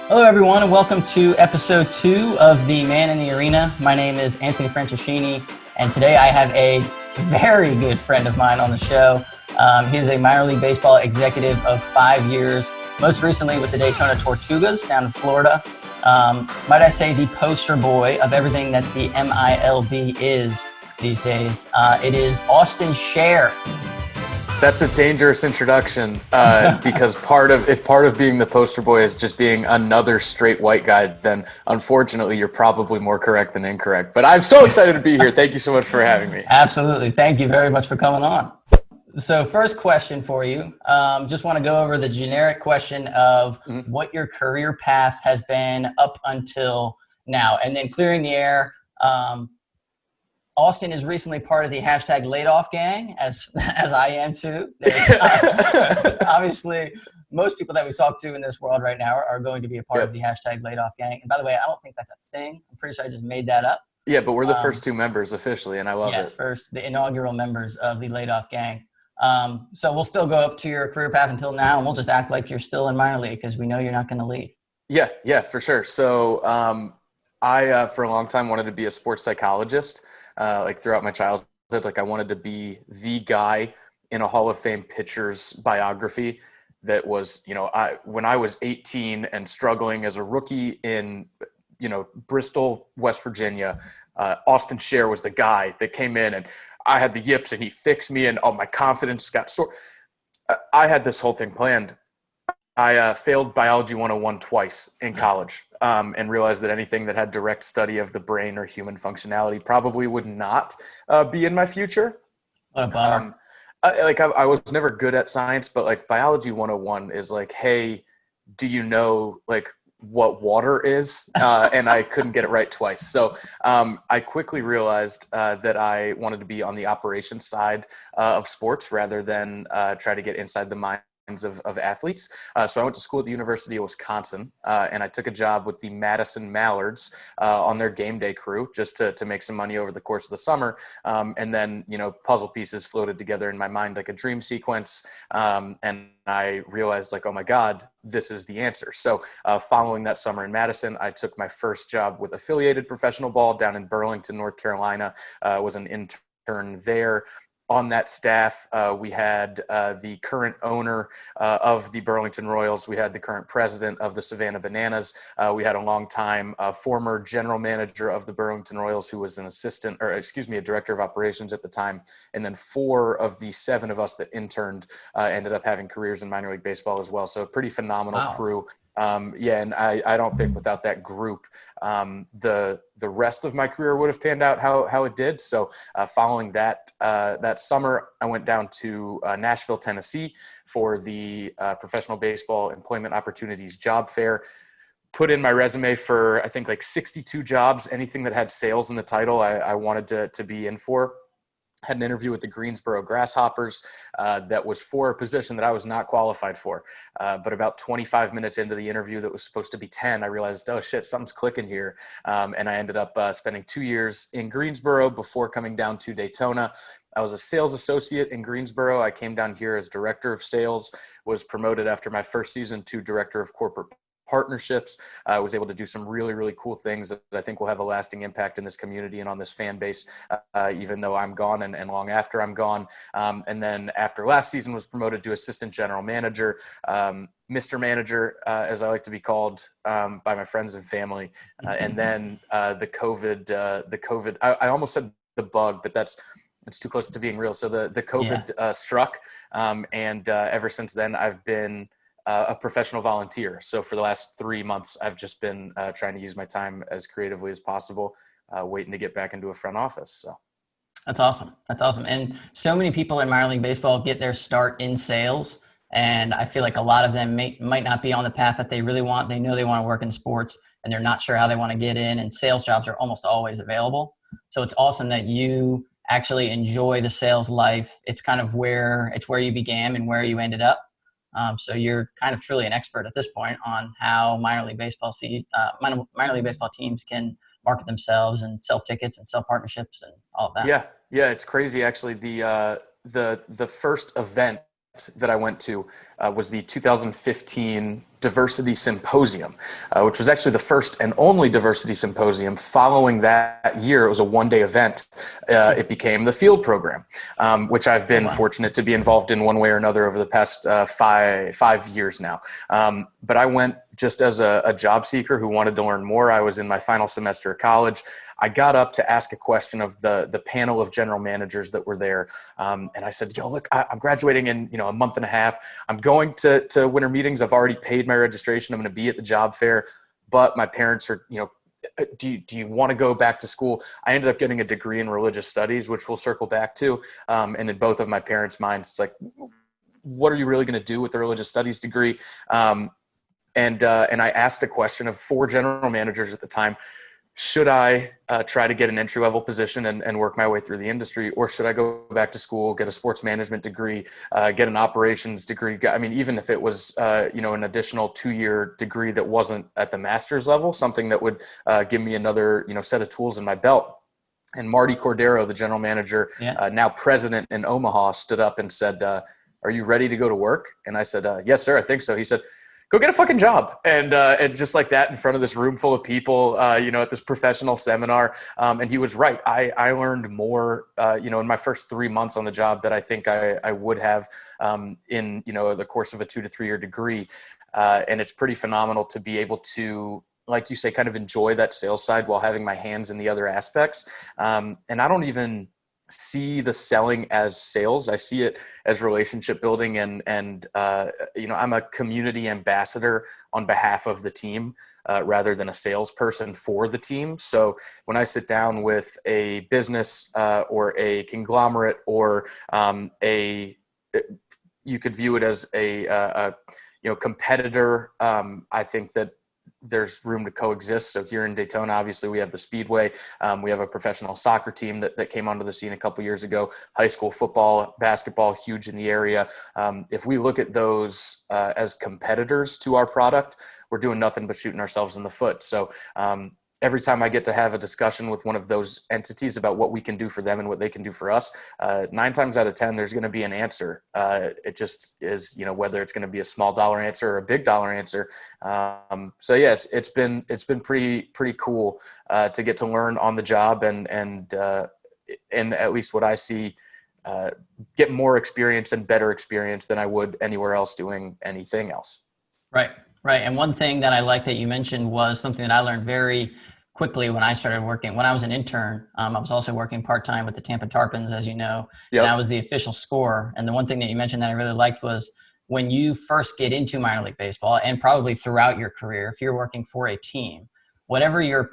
Hello, everyone, and welcome to episode 2 of The Man in the Arena. My name is Anthony Franceschini, and today I have a very good friend of mine on the show. He is a minor league baseball executive of 5 years, most recently with the Daytona Tortugas down in Florida. Might I say the poster boy of everything that the MiLB is these days. It is Austin Scher. That's a dangerous introduction because part of being the poster boy is just being another straight white guy, then unfortunately you're probably more correct than incorrect. But I'm so excited to be here. Thank you so much for having me. Absolutely. Thank you very much for coming on. So first question for you, just want to go over the generic question of what your career path has been up until now, and then clearing the air. Austin is recently part of the hashtag laid-off gang, as I am too. There's obviously most people that we talk to in this world right now are going to be a part of the hashtag laid-off gang. And by the way, I don't think that's a thing. I'm pretty sure I just made that up. Yeah, but we're the first 2 members officially, and I love it. Yes, first, the inaugural members of the laid-off gang. So we'll still go up to your career path until now, and we'll just act like you're still in minor league because we know you're not going to leave. Yeah, for sure. So I, for a long time, wanted to be a sports psychologist. Like throughout my childhood, like I wanted to be the guy in a Hall of Fame pitcher's biography that was, when I was 18 and struggling as a rookie in, Bristol, West Virginia, Austin Scher was the guy that came in and I had the yips and he fixed me and my confidence got sore. I had this whole thing planned. I failed Biology 101 twice in college and realized that anything that had direct study of the brain or human functionality probably would not be in my future. What a bummer. I was never good at science, but like Biology 101 is like, hey, do you know like what water is? And I couldn't get it right twice. So I quickly realized that I wanted to be on the operations side of sports rather than try to get inside the mind of athletes. So I went to school at the University of Wisconsin and I took a job with the Madison Mallards on their game day crew just to make some money over the course of the summer. And then, puzzle pieces floated together in my mind like a dream sequence. And I realized like, oh my God, this is the answer. So following that summer in Madison, I took my first job with affiliated professional ball down in Burlington, North Carolina, was an intern there. On that staff, we had the current owner of the Burlington Royals. We had the current president of the Savannah Bananas. We had a long-time former general manager of the Burlington Royals who was a director of operations at the time. And then 4 of the 7 of us that interned ended up having careers in minor league baseball as well. So a pretty phenomenal crew. And I don't think without that group, the rest of my career would have panned out how it did. So following that summer, I went down to Nashville, Tennessee for the Professional Baseball Employment Opportunities Job Fair. Put in my resume for, I think, like 62 jobs. Anything that had sales in the title, I wanted to be in for. Had an interview with the Greensboro Grasshoppers that was for a position that I was not qualified for. But about 25 minutes into the interview that was supposed to be 10, I realized, oh shit, something's clicking here. And I ended up spending 2 years in Greensboro before coming down to Daytona. I was a sales associate in Greensboro. I came down here as director of sales, was promoted after my first season to director of corporate partnerships. I was able to do some really, really cool things that I think will have a lasting impact in this community and on this fan base, even though I'm gone and long after I'm gone. And then after last season was promoted to assistant general manager, Mr. Manager, as I like to be called by my friends and family. And then the COVID, I almost said the bug, but it's too close to being real. So the COVID struck. And ever since then, I've been a professional volunteer. So for the last 3 months, I've just been trying to use my time as creatively as possible, waiting to get back into a front office. So That's awesome. That's awesome. And so many people in minor league baseball get their start in sales. And I feel like a lot of them might not be on the path that they really want. They know they want to work in sports and they're not sure how they want to get in, and sales jobs are almost always available. So it's awesome that you actually enjoy the sales life. It's kind of where you began and where you ended up. So you're kind of truly an expert at this point on how minor league baseball teams can market themselves and sell tickets and sell partnerships and all of that. Yeah, it's crazy actually. The first event that I went to was the 2015 Diversity Symposium, which was actually the first and only diversity symposium. Following that year, it was a one-day event. It became the field program, which I've been fortunate to be involved in one way or another over the past 5 years now. But I went just as a job seeker who wanted to learn more. I was in my final semester of college. I got up to ask a question of the panel of general managers that were there. And I said, yo, look, I'm graduating in, a month and a half. I'm going to winter meetings. I've already paid my registration. I'm going to be at the job fair, but my parents are, do you want to go back to school? I ended up getting a degree in religious studies, which we'll circle back to. And in both of my parents' minds, it's like, what are you really going to do with the religious studies degree? And I asked a question of 4 general managers at the time. Should I try to get an entry-level position and work my way through the industry, or should I go back to school, get a sports management degree, get an operations degree? I mean, even if it was, an additional 2-year degree that wasn't at the master's level, something that would give me another, set of tools in my belt. And Marty Cordero, the general manager, now president in Omaha, stood up and said, are you ready to go to work? And I said, yes, sir, I think so. He said, go get a fucking job. And just like that, in front of this room full of people, at this professional seminar. And he was right. I learned more, in my first 3 months on the job that I think I would have in, the course of a 2 to 3 year degree. And it's pretty phenomenal to be able to, like you say, kind of enjoy that sales side while having my hands in the other aspects. And I don't even see the selling as sales. I see it as relationship building, and I'm a community ambassador on behalf of the team rather than a salesperson for the team. So when I sit down with a business or a conglomerate or you could view it as a competitor, I think that there's room to coexist. So here in Daytona, obviously we have the Speedway. We have a professional soccer team that came onto the scene a couple years ago, high school football, basketball, huge in the area. If we look at those as competitors to our product, we're doing nothing but shooting ourselves in the foot. So every time I get to have a discussion with one of those entities about what we can do for them and what they can do for us, 9 times out of 10, there's going to be an answer. It just is, whether it's going to be a small dollar answer or a big dollar answer. So yeah, it's been pretty cool to get to learn on the job and at least what I see, get more experience and better experience than I would anywhere else doing anything else. Right. Right. And one thing that I like that you mentioned was something that I learned very quickly when I started working. When I was an intern, I was also working part-time with the Tampa Tarpons, as you know, and I was the official scorer. And the one thing that you mentioned that I really liked was when you first get into minor league baseball, and probably throughout your career, if you're working for a team, whatever your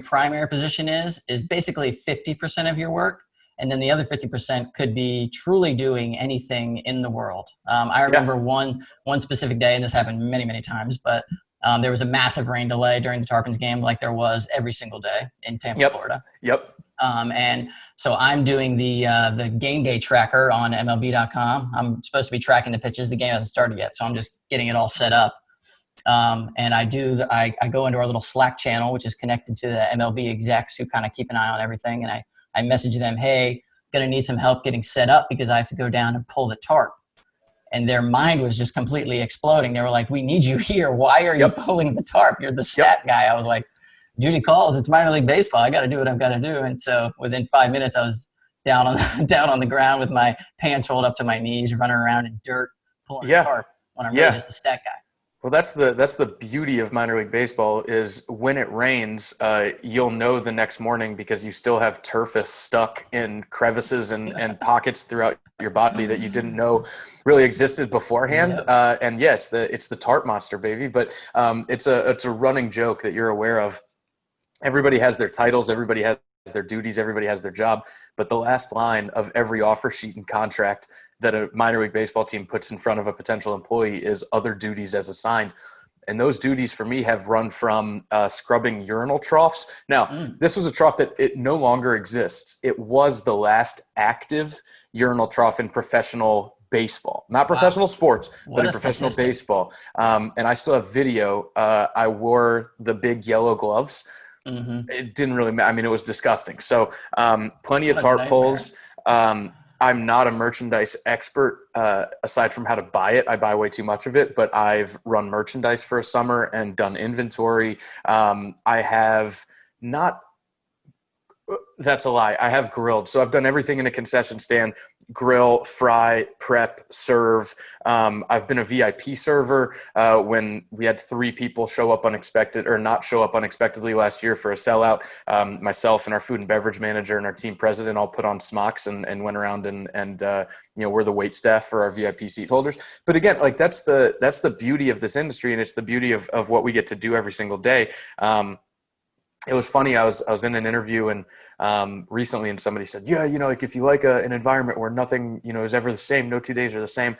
primary position is basically 50% of your work. And then the other 50% could be truly doing anything in the world. I remember one specific day, and this happened many, many times, but there was a massive rain delay during the Tarpons game, like there was every single day in Tampa, Florida. And so I'm doing the game day tracker on MLB.com. I'm supposed to be tracking the pitches. The game hasn't started yet, so I'm just getting it all set up. And I go into our little Slack channel, which is connected to the MLB execs who kind of keep an eye on everything, and I message them, hey, going to need some help getting set up because I have to go down and pull the tarp. And their mind was just completely exploding. They were like, we need you here. Why are you pulling the tarp? You're the stat guy. I was like, duty calls. It's minor league baseball. I got to do what I've got to do. And so within 5 minutes, I was down on the ground with my pants rolled up to my knees, running around in dirt, pulling the tarp when I'm really just a stat guy. Well, that's the beauty of minor league baseball is when it rains, you'll know the next morning because you still have turfus stuck in crevices and pockets throughout your body that you didn't know really existed beforehand. And yeah, it's the tarp monster, baby. But it's a running joke that you're aware of. Everybody has their titles, everybody has their duties, everybody has their job, but the last line of every offer sheet and contract that a minor league baseball team puts in front of a potential employee is other duties as assigned. And those duties for me have run from scrubbing urinal troughs. Now, this was a trough that it no longer exists. It was the last active urinal trough in professional baseball, not professional sports, but in professional baseball. And I still have video. I wore the big yellow gloves. It didn't really matter. I mean, it was disgusting. So plenty of tarp pulls. I'm not a merchandise expert aside from how to buy it. I buy way too much of it, but I've run merchandise for a summer and done inventory. I have not, that's a lie. I have grilled. So I've done everything in a concession stand: grill, fry, prep, serve. I've been a VIP server when we had 3 people show up unexpected or not show up unexpectedly last year for a sellout. Myself and our food and beverage manager and our team president all put on smocks and went around and we're the wait staff for our VIP seat holders. But again, like that's the beauty of this industry, and it's the beauty of what we get to do every single day. It was funny. I was in an interview recently, and somebody said, "Yeah, like if you like an environment where nothing, is ever the same, no 2 days are the same."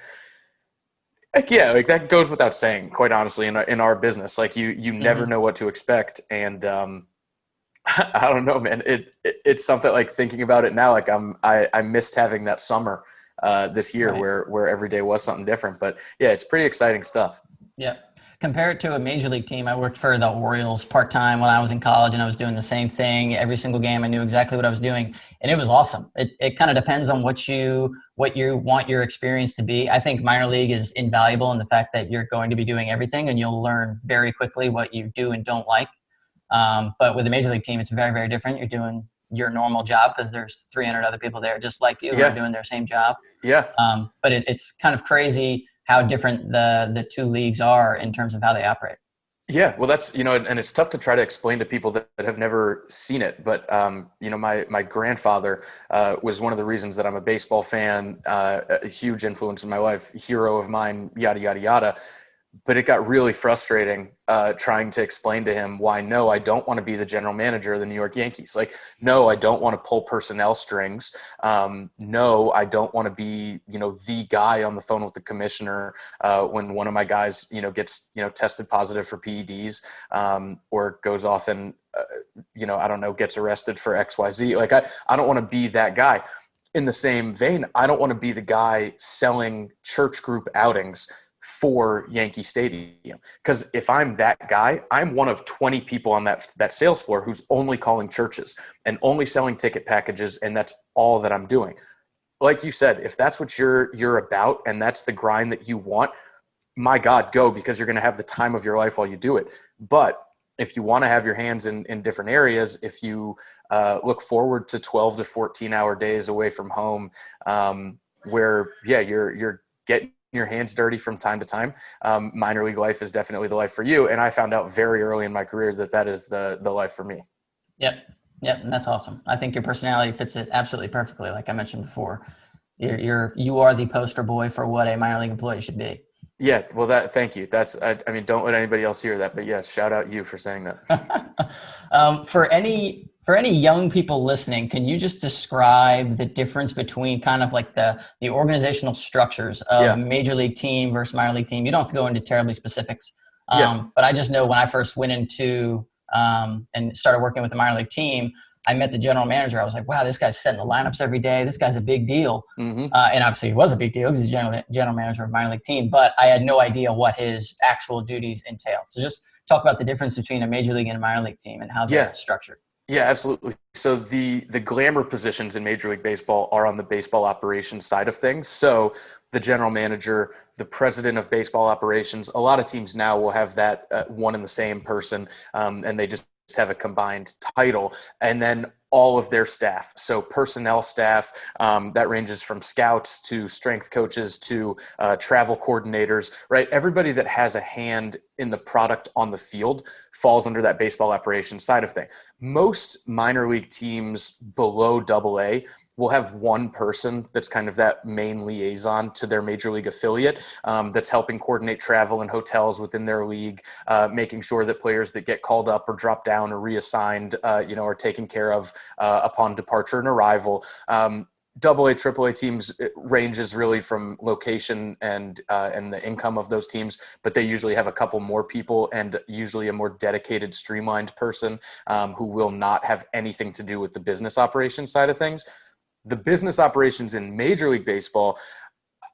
Like, yeah, like that goes without saying. Quite honestly, in our business, like you never know what to expect, and I don't know, man. It's something like thinking about it now. Like I missed having that summer this year where every day was something different. But yeah, it's pretty exciting stuff. Yeah. Compare it to a major league team. I worked for the Orioles part-time when I was in college, and I was doing the same thing every single game. I knew exactly what I was doing, and it was awesome. It kind of depends on what you want your experience to be. I think minor league is invaluable in the fact that you're going to be doing everything, and you'll learn very quickly what you do and don't like. But with a major league team, it's very, very different. You're doing your normal job because there's 300 other people there just like you who are doing their same job. Yeah. But it's kind of crazy how different the 2 leagues are in terms of how they operate. Yeah, well, that's, and it's tough to try to explain to people that have never seen it. But, my grandfather was one of the reasons that I'm a baseball fan, a huge influence in my life, hero of mine, yada, yada, yada. But it got really frustrating trying to explain to him why, no, I don't want to be the general manager of the New York Yankees. Like, no, I don't want to pull personnel strings. No, I don't want to be, the guy on the phone with the commissioner when one of my guys, gets, tested positive for PEDs or goes off and, I don't know, gets arrested for XYZ. Like, I don't want to be that guy. In the same vein, I don't want to be the guy selling church group outings for Yankee Stadium. Because if I'm that guy, I'm one of 20 people on that sales floor who's only calling churches and only selling ticket packages, and that's all that I'm doing. Like you said, if that's what you're about and that's the grind that you want, my God, go, because you're going to have the time of your life while you do it. But if you want to have your hands in different areas, if you look forward to 12 to 14-hour days away from home, where, you're getting your hands dirty from time to time, minor league life is definitely the life for you. And I found out very early in my career that is the life for me. Yep. And that's awesome. I think your personality fits it absolutely perfectly. Like I mentioned before, you are the poster boy for what a minor league employee should be. Yeah. Well, thank you. That's, I mean, don't let anybody else hear that, but yeah, shout out you for saying that. For any young people listening, can you just describe the difference between kind of like the organizational structures of major league team versus minor league team? You don't have to go into terribly specifics. But I just know when I first went into and started working with the minor league team, I met the general manager. I was like, wow, this guy's setting the lineups every day. This guy's a big deal. Mm-hmm. And obviously he was a big deal because he's general manager of a minor league team, but I had no idea what his actual duties entailed. So just talk about the difference between a major league and a minor league team and how they're structured. Yeah, absolutely. So the glamour positions in Major League Baseball are on the baseball operations side of things. So the general manager, the president of baseball operations, a lot of teams now will have that one and the same person, and they just have a combined title, and then all of their staff. So personnel staff, that ranges from scouts to strength coaches to travel coordinators, right? Everybody that has a hand in the product on the field falls under that baseball operations side of thing. Most minor league teams below AA will have one person that's kind of that main liaison to their major league affiliate, that's helping coordinate travel and hotels within their league, making sure that players that get called up or dropped down or reassigned, are taken care of upon departure and arrival. AA, AAA teams, it ranges really from location and the income of those teams, but they usually have a couple more people and usually a more dedicated, streamlined person who will not have anything to do with the business operations side of things. The business operations in Major League Baseball,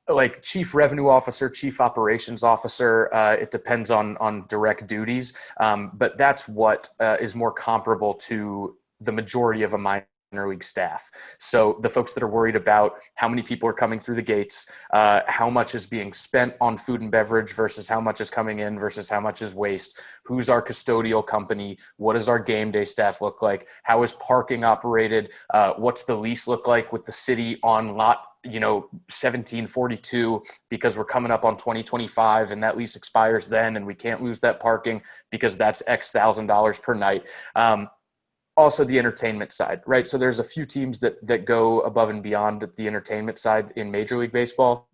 like chief revenue officer, chief operations officer, it depends on direct duties, but that's what is more comparable to the majority of a minor league staff. So the folks that are worried about how many people are coming through the gates, how much is being spent on food and beverage versus how much is coming in versus how much is waste, who's our custodial company, what does our game day staff look like, how is parking operated, what's the lease look like with the city on lot 1742, because we're coming up on 2025 and that lease expires then and we can't lose that parking because that's X $1,000 per night. Also the entertainment side, right? So there's a few teams that go above and beyond the entertainment side in Major League Baseball.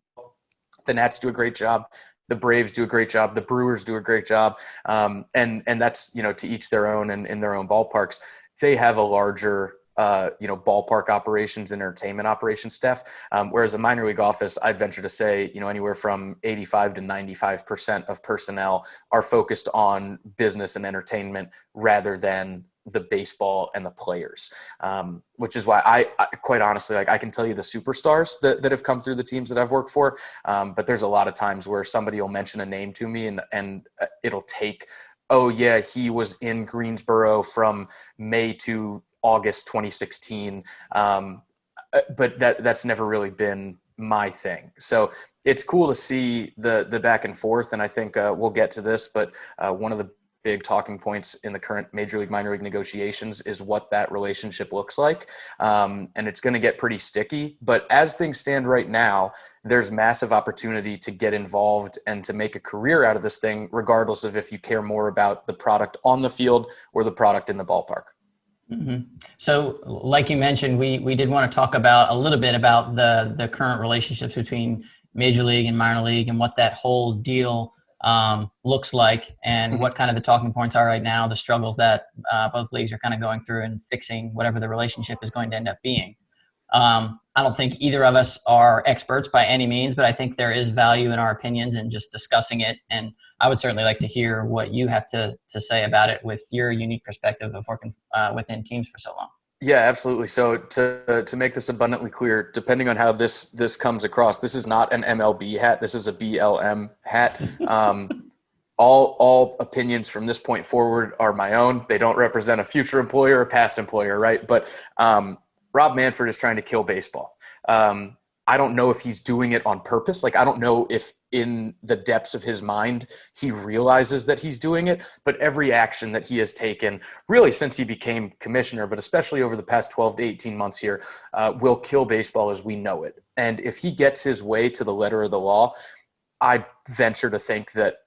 The Nats do a great job. The Braves do a great job. The Brewers do a great job. And that's, to each their own and in their own ballparks. They have a larger ballpark operations and entertainment operations staff. Whereas a minor league office, I'd venture to say, anywhere from 85 to 95% of personnel are focused on business and entertainment rather than the baseball and the players, which is why I quite honestly, I can tell you the superstars that have come through the teams that I've worked for. But there's a lot of times where somebody will mention a name to me and it'll take, oh yeah, he was in Greensboro from May to August 2016. But that's never really been my thing. So it's cool to see the back and forth. And I think we'll get to this, but one of the big talking points in the current major league, minor league negotiations is what that relationship looks like. And it's going to get pretty sticky, but as things stand right now, there's massive opportunity to get involved and to make a career out of this thing, regardless of if you care more about the product on the field or the product in the ballpark. Mm-hmm. So like you mentioned, we did want to talk about a little bit about the current relationships between Major League and minor league and what that whole deal looks like and what kind of the talking points are right now, the struggles that both leagues are kind of going through and fixing whatever the relationship is going to end up being. I don't think either of us are experts by any means, but I think there is value in our opinions and just discussing it. And I would certainly like to hear what you have to say about it with your unique perspective of working within teams for so long. Yeah, absolutely. So to make this abundantly clear, depending on how this comes across, this is not an MLB hat. This is a BLM hat. All opinions from this point forward are my own. They don't represent a future employer or past employer, right? But Rob Manfred is trying to kill baseball. I don't know if he's doing it on purpose. I don't know if in the depths of his mind he realizes that he's doing it, but every action that he has taken really since he became commissioner, but especially over the past 12 to 18 months here, will kill baseball as we know it. And if he gets his way to the letter of the law, I venture to think that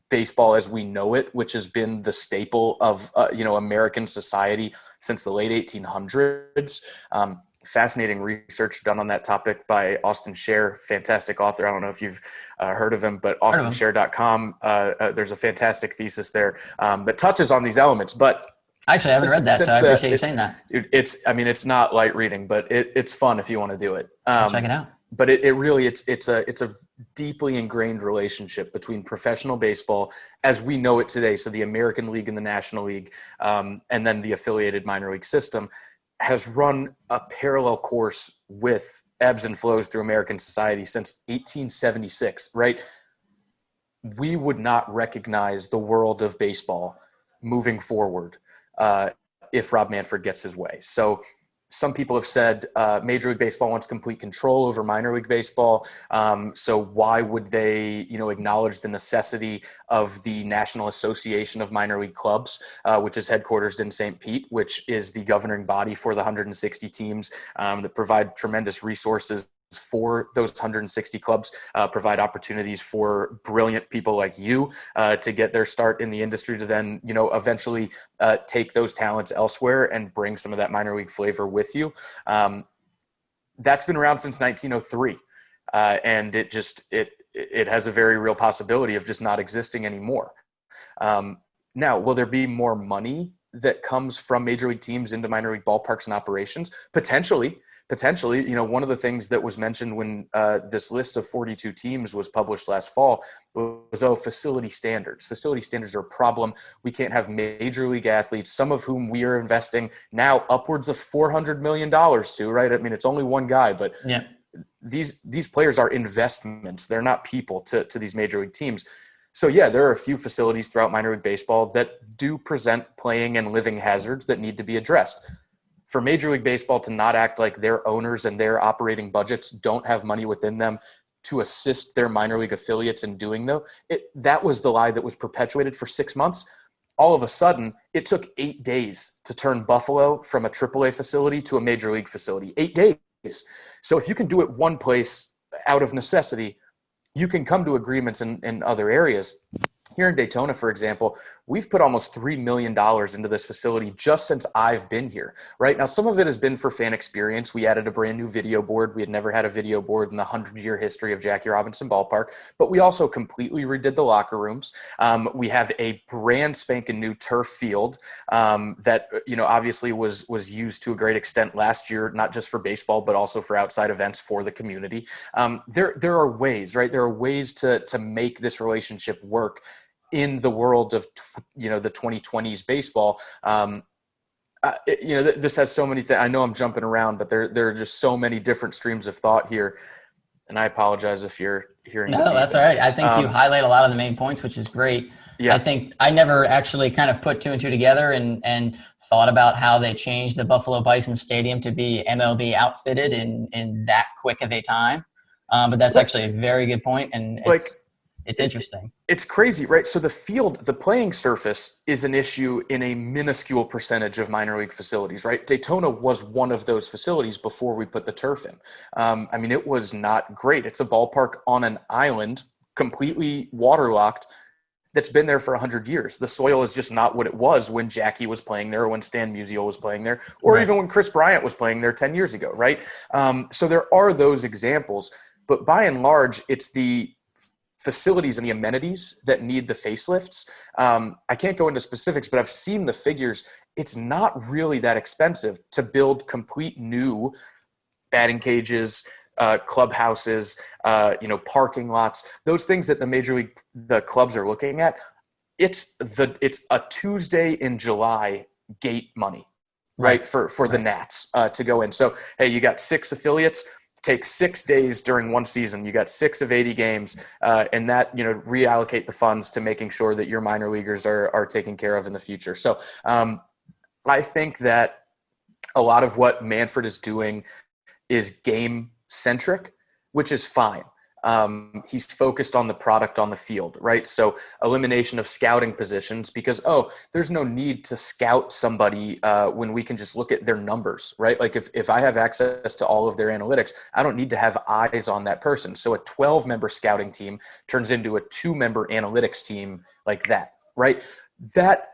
baseball as we know it, which has been the staple of American society since the late 1800s. Fascinating research done on that topic by Austin Scher, fantastic author. I don't know if you've heard of him, but austinscher.com, there's a fantastic thesis there that touches on these elements. But actually, I haven't read that, so I appreciate you saying that. It's not light reading, but it's fun if you want to do it. Check it out. But it really, it's a deeply ingrained relationship between professional baseball as we know it today. So the American League and the National League, and then the affiliated minor league system has run a parallel course with ebbs and flows through American society since 1876, right? We would not recognize the world of baseball moving forward if Rob Manfred gets his way. So some people have said Major League Baseball wants complete control over minor league baseball. So why would they, acknowledge the necessity of the National Association of Minor League Clubs, which is headquartered in St. Pete, which is the governing body for the 160 teams that provide tremendous resources for those 160 clubs, provide opportunities for brilliant people like you to get their start in the industry to then, eventually take those talents elsewhere and bring some of that minor league flavor with you. That's been around since 1903. And it has a very real possibility of just not existing anymore. Now, will there be more money that comes from major league teams into minor league ballparks and operations? Potentially, one of the things that was mentioned when this list of 42 teams was published last fall was, facility standards. Facility standards are a problem. We can't have major league athletes, some of whom we are investing now upwards of $400 million to, right? I mean, it's only one guy, but yeah. These players are investments. They're not people to these major league teams. So yeah, there are a few facilities throughout minor league baseball that do present playing and living hazards that need to be addressed. For Major League Baseball to not act like their owners and their operating budgets don't have money within them to assist their minor league affiliates in doing though, that was the lie that was perpetuated for 6 months. All of a sudden, it took 8 days to turn Buffalo from a AAA facility to a major league facility. 8 days. So if you can do it one place out of necessity, you can come to agreements in other areas. Here in Daytona, for example, we've put almost $3 million into this facility just since I've been here, right? Now, some of it has been for fan experience. We added a brand new video board. We had never had a video board in the 100-year history of Jackie Robinson Ballpark, but we also completely redid the locker rooms. We have a brand spanking new turf field that, obviously was used to a great extent last year, not just for baseball, but also for outside events for the community. There are ways, right? There are ways to make this relationship work in the world of, the 2020s baseball. This has so many things. I know I'm jumping around, but there are just so many different streams of thought here. And I apologize if you're hearing. No, that's all right. I think you highlight a lot of the main points, which is great. Yeah. I think I never actually kind of put two and two together and thought about how they changed the Buffalo Bison Stadium to be MLB outfitted in that quick of a time. But that's actually a very good point, and it's interesting. It's crazy, right? So the playing surface is an issue in a minuscule percentage of minor league facilities, right? Daytona was one of those facilities before we put the turf in. It was not great. It's a ballpark on an island, completely waterlocked, that's been there for 100 years. The soil is just not what it was when Jackie was playing there, or when Stan Musial was playing there, or Right. even when Chris Bryant was playing there 10 years ago, right? So there are those examples, but by and large, it's the facilities and the amenities that need the facelifts. I can't go into specifics, but I've seen the figures. It's not really that expensive to build complete new batting cages, clubhouses, parking lots, those things that the clubs are looking at. It's a Tuesday in July gate money, right? For the Nats to go in. So, hey, you got 6 affiliates. Takes 6 days during one season. You got 6 of 80 games, and that, reallocate the funds to making sure that your minor leaguers are taken care of in the future. So I think that a lot of what Manfred is doing is game centric, which is fine. He's focused on the product on the field, right? So elimination of scouting positions because, there's no need to scout somebody when we can just look at their numbers, right? Like if I have access to all of their analytics, I don't need to have eyes on that person. So a 12-member scouting team turns into a 2-member analytics team like that, right?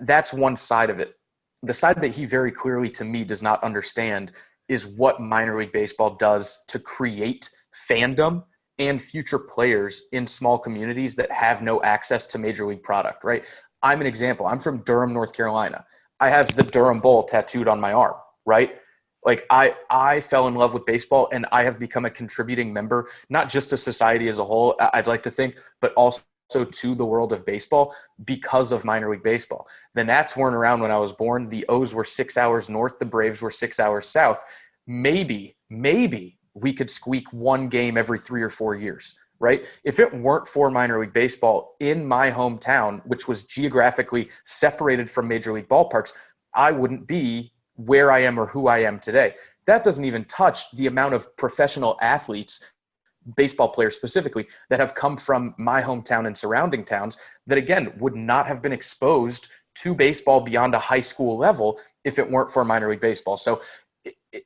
That's one side of it. The side that he very clearly, to me, does not understand is what minor league baseball does to create fandom and future players in small communities that have no access to major league product, right? I'm an example. I'm from Durham, North Carolina. I have the Durham Bowl tattooed on my arm, right? Like I fell in love with baseball and I have become a contributing member, not just to society as a whole, I'd like to think, but also to the world of baseball because of minor league baseball. The Nats weren't around when I was born. The O's were 6 hours north. The Braves were 6 hours south. Maybe we could squeak one game every 3 or 4 years, right? If it weren't for minor league baseball in my hometown, which was geographically separated from major league ballparks, I wouldn't be where I am or who I am today. That doesn't even touch the amount of professional athletes, baseball players specifically, that have come from my hometown and surrounding towns that, again, would not have been exposed to baseball beyond a high school level if it weren't for minor league baseball. So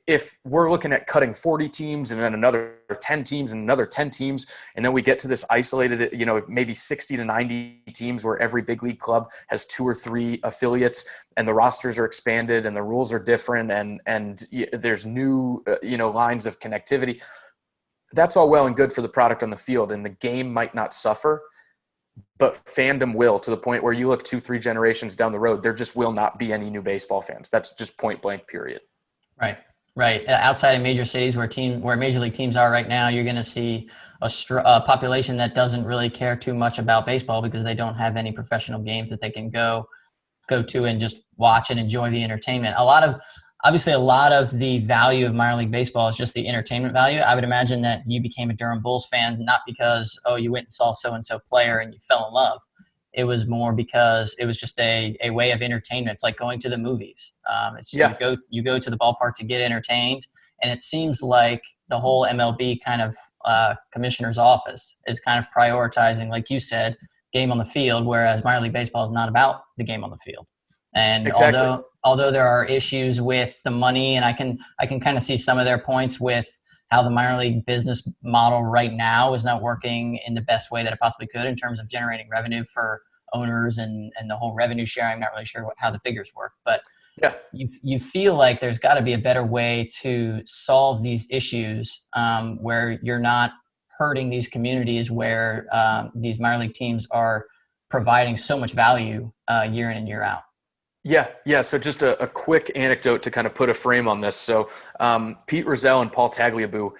if we're looking at cutting 40 teams and then another 10 teams and another 10 teams, and then we get to this isolated, maybe 60 to 90 teams where every big league club has 2 or 3 affiliates and the rosters are expanded and the rules are different and there's new, lines of connectivity. That's all well and good for the product on the field, and the game might not suffer, but fandom will, to the point where you look 2-3 generations down the road, there just will not be any new baseball fans. That's just point blank, period. Right. Outside of major cities where major league teams are right now, you're going to see a population that doesn't really care too much about baseball because they don't have any professional games that they can go to and just watch and enjoy the entertainment. A lot of the value of minor league baseball is just the entertainment value. I would imagine that you became a Durham Bulls fan not because, you went and saw so-and-so player and you fell in love. it was more because it was just a way of entertainment. It's like going to the movies. It's Yeah, you go to the ballpark to get entertained, and it seems like the whole MLB kind of commissioner's office is kind of prioritizing, like you said, game on the field, whereas minor league baseball is not about the game on the field. And exactly. although there are issues with the money, and I can kind of see some of their points with how the minor league business model right now is not working in the best way that it possibly could in terms of generating revenue for owners and the whole revenue sharing. I'm not really sure how the figures work, but Yeah. you feel like there's got to be a better way to solve these issues where you're not hurting these communities where these minor league teams are providing so much value year in and year out. Yeah. So just a quick anecdote to kind of put a frame on this. So Pete Rozelle and Paul Tagliabue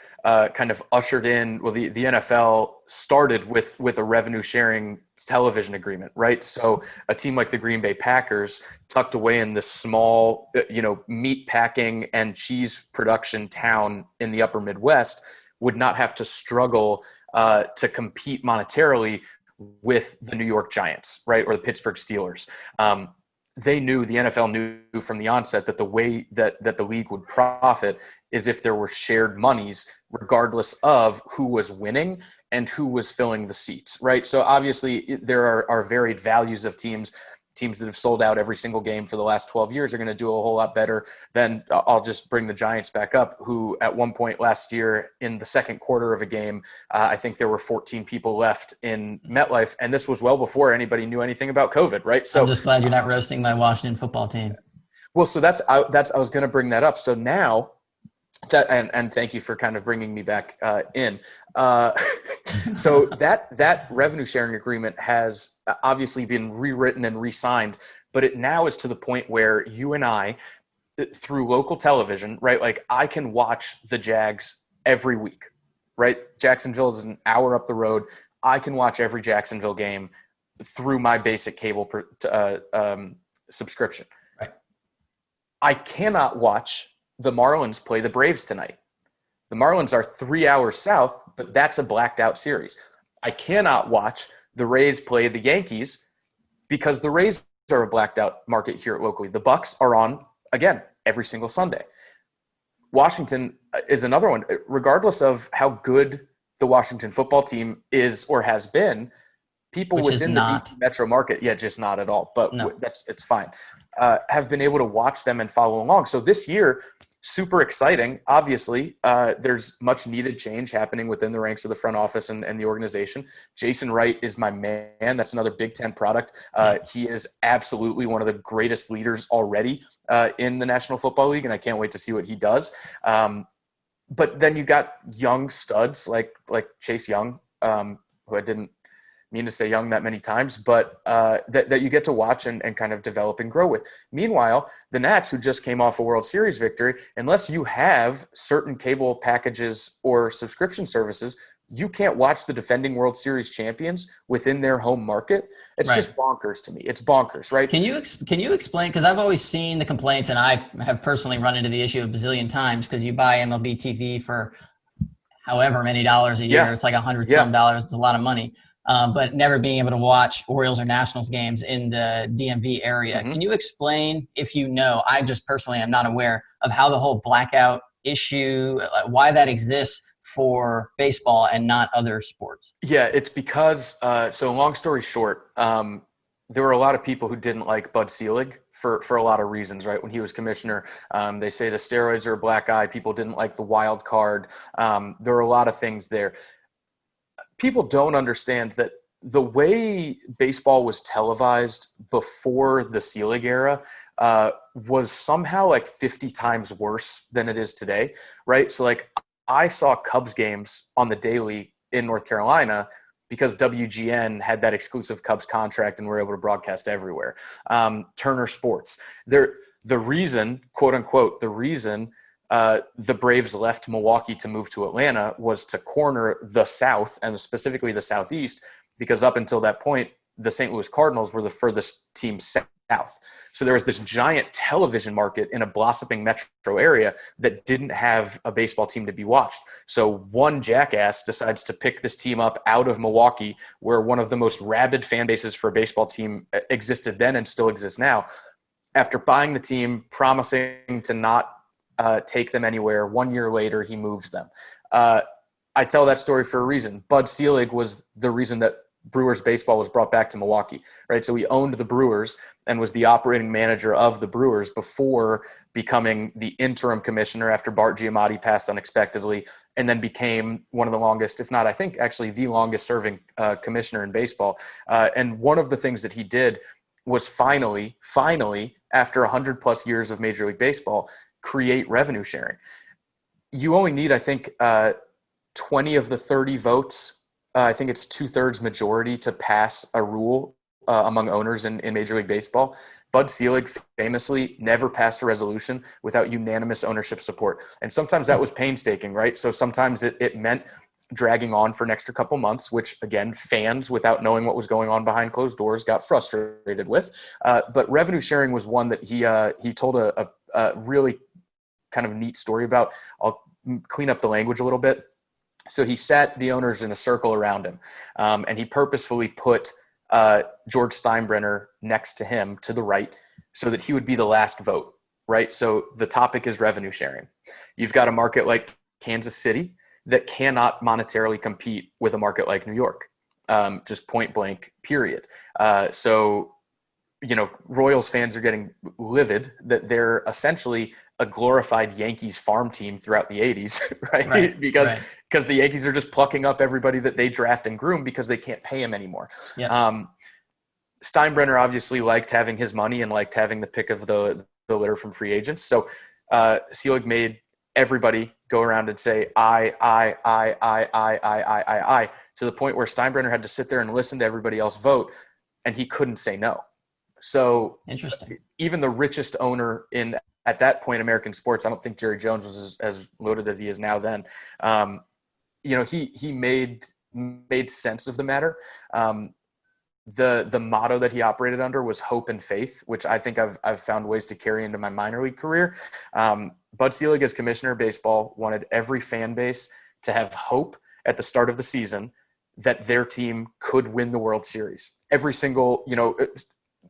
kind of ushered in, well, the NFL started with a revenue sharing television agreement, right? So a team like the Green Bay Packers, tucked away in this small, meat packing and cheese production town in the upper Midwest, would not have to struggle to compete monetarily with the New York Giants, right? Or the Pittsburgh Steelers. The NFL knew from the onset that the way that the league would profit is if there were shared monies, regardless of who was winning and who was filling the seats, right? So obviously there are varied values of teams. Teams that have sold out every single game for the last 12 years are going to do a whole lot better than, I'll just bring the Giants back up, who at one point last year in the second quarter of a game, I think there were 14 people left in MetLife. And this was well before anybody knew anything about COVID, right? So I'm just glad you're not roasting my Washington football team. well, so I was going to bring that up. So now and thank you for kind of bringing me back in. So that revenue sharing agreement has obviously been rewritten and re-signed, but it now is to the point where you and I, through local television, right? Like I can watch the Jags every week, right? Jacksonville is an hour up the road. I can watch every Jacksonville game through my basic cable subscription. Right. I cannot watch the Marlins play the Braves tonight. The Marlins are 3 hours south, but that's a blacked out series. I cannot watch the Rays play the Yankees because the Rays are a blacked out market here locally. The Bucks are on, again, every single Sunday. Washington is another one. Regardless of how good the Washington football team is or has been, people within the DC metro market, just not at all, but no. it's fine, have been able to watch them and follow along. So this year, super exciting. Obviously, there's much needed change happening within the ranks of the front office and the organization. Jason Wright is my man. That's another Big Ten product. He is absolutely one of the greatest leaders already in the National Football League, and I can't wait to see what he does. But then you got young studs like Chase Young, who I didn't mean to say young that many times, but that you get to watch and kind of develop and grow with. Meanwhile, the Nats, who just came off a World Series victory, unless you have certain cable packages or subscription services, you can't watch the defending World Series champions within their home market. It's just bonkers to me. It's bonkers, right? Can you explain? Because I've always seen the complaints, and I have personally run into the issue a bazillion times because you buy MLB TV for however many dollars a year. Yeah. It's like $100 some dollars. It's a lot of money. But never being able to watch Orioles or Nationals games in the DMV area. Mm-hmm. Can you explain, if you know, I just personally am not aware of how the whole blackout issue, why that exists for baseball and not other sports? Yeah, it's because, so long story short, there were a lot of people who didn't like Bud Selig for a lot of reasons, right? When he was commissioner, they say the steroids are a black eye. People didn't like the wild card. There were a lot of things there. People don't understand that the way baseball was televised before the Selig era was somehow like 50 times worse than it is today, right? So like I saw Cubs games on the daily in North Carolina because WGN had that exclusive Cubs contract and were able to broadcast everywhere. Turner Sports. The reason, quote unquote, the Braves left Milwaukee to move to Atlanta was to corner the South and specifically the Southeast, because up until that point, the St. Louis Cardinals were the furthest team South. So there was this giant television market in a blossoming metro area that didn't have a baseball team to be watched. So one jackass decides to pick this team up out of Milwaukee, where one of the most rabid fan bases for a baseball team existed then and still exists now. After buying the team, promising to not take them anywhere, 1 year later, he moves them. I tell that story for a reason. Bud Selig was the reason that Brewers baseball was brought back to Milwaukee, right? So he owned the Brewers and was the operating manager of the Brewers before becoming the interim commissioner after Bart Giamatti passed unexpectedly, and then became one of the longest, if not, I think actually the longest serving commissioner in baseball. And one of the things that he did was finally, after 100 plus years of Major League Baseball, create revenue sharing. You only need, I think, 20 of the 30 votes. I think it's 2/3 majority to pass a rule among owners in Major League Baseball. Bud Selig famously never passed a resolution without unanimous ownership support. And sometimes that was painstaking, right? So sometimes it meant dragging on for an extra couple months, which again, fans without knowing what was going on behind closed doors got frustrated with. But revenue sharing was one that he told a really kind of neat story about. I'll clean up the language a little bit. So he sat the owners in a circle around him, and he purposefully put George Steinbrenner next to him to the right so that he would be the last vote, right? So the topic is revenue sharing. You've got a market like Kansas City that cannot monetarily compete with a market like New York, just point blank, period. So, Royals fans are getting livid that they're essentially a glorified Yankees farm team throughout the 80s, right? Because the Yankees are just plucking up everybody that they draft and groom because they can't pay him anymore. Yep. Steinbrenner obviously liked having his money and liked having the pick of the litter from free agents. So Selig made everybody go around and say, I, to the point where Steinbrenner had to sit there and listen to everybody else vote, and he couldn't say no. So interesting. Even the richest owner at that point, American sports, I don't think Jerry Jones was as loaded as he is now then. He made sense of the matter. The motto that he operated under was hope and faith, which I think I've found ways to carry into my minor league career. Bud Selig, as commissioner of baseball, wanted every fan base to have hope at the start of the season that their team could win the World Series. Every single,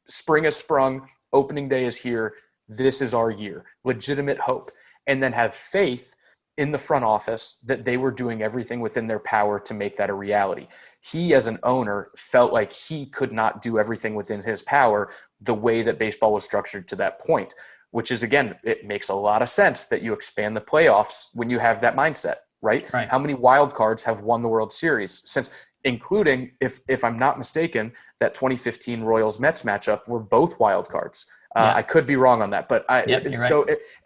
spring has sprung, opening day is here. This is our year, legitimate hope, and then have faith in the front office that they were doing everything within their power to make that a reality. He, as an owner, felt like he could not do everything within his power the way that baseball was structured to that point, which is, again, it makes a lot of sense that you expand the playoffs when you have that mindset, right? How many wild cards have won the World Series since, including, if I'm not mistaken, that 2015 Royals-Mets matchup were both wild cards. I could be wrong on that, but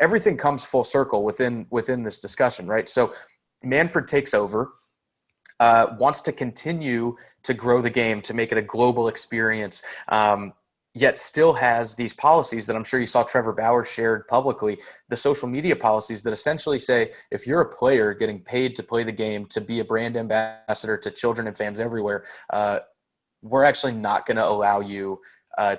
everything comes full circle within this discussion, right? So Manfred takes over, wants to continue to grow the game, to make it a global experience, yet still has these policies that I'm sure you saw Trevor Bauer shared publicly, the social media policies that essentially say, if you're a player getting paid to play the game, to be a brand ambassador to children and fans everywhere, we're actually not going to allow you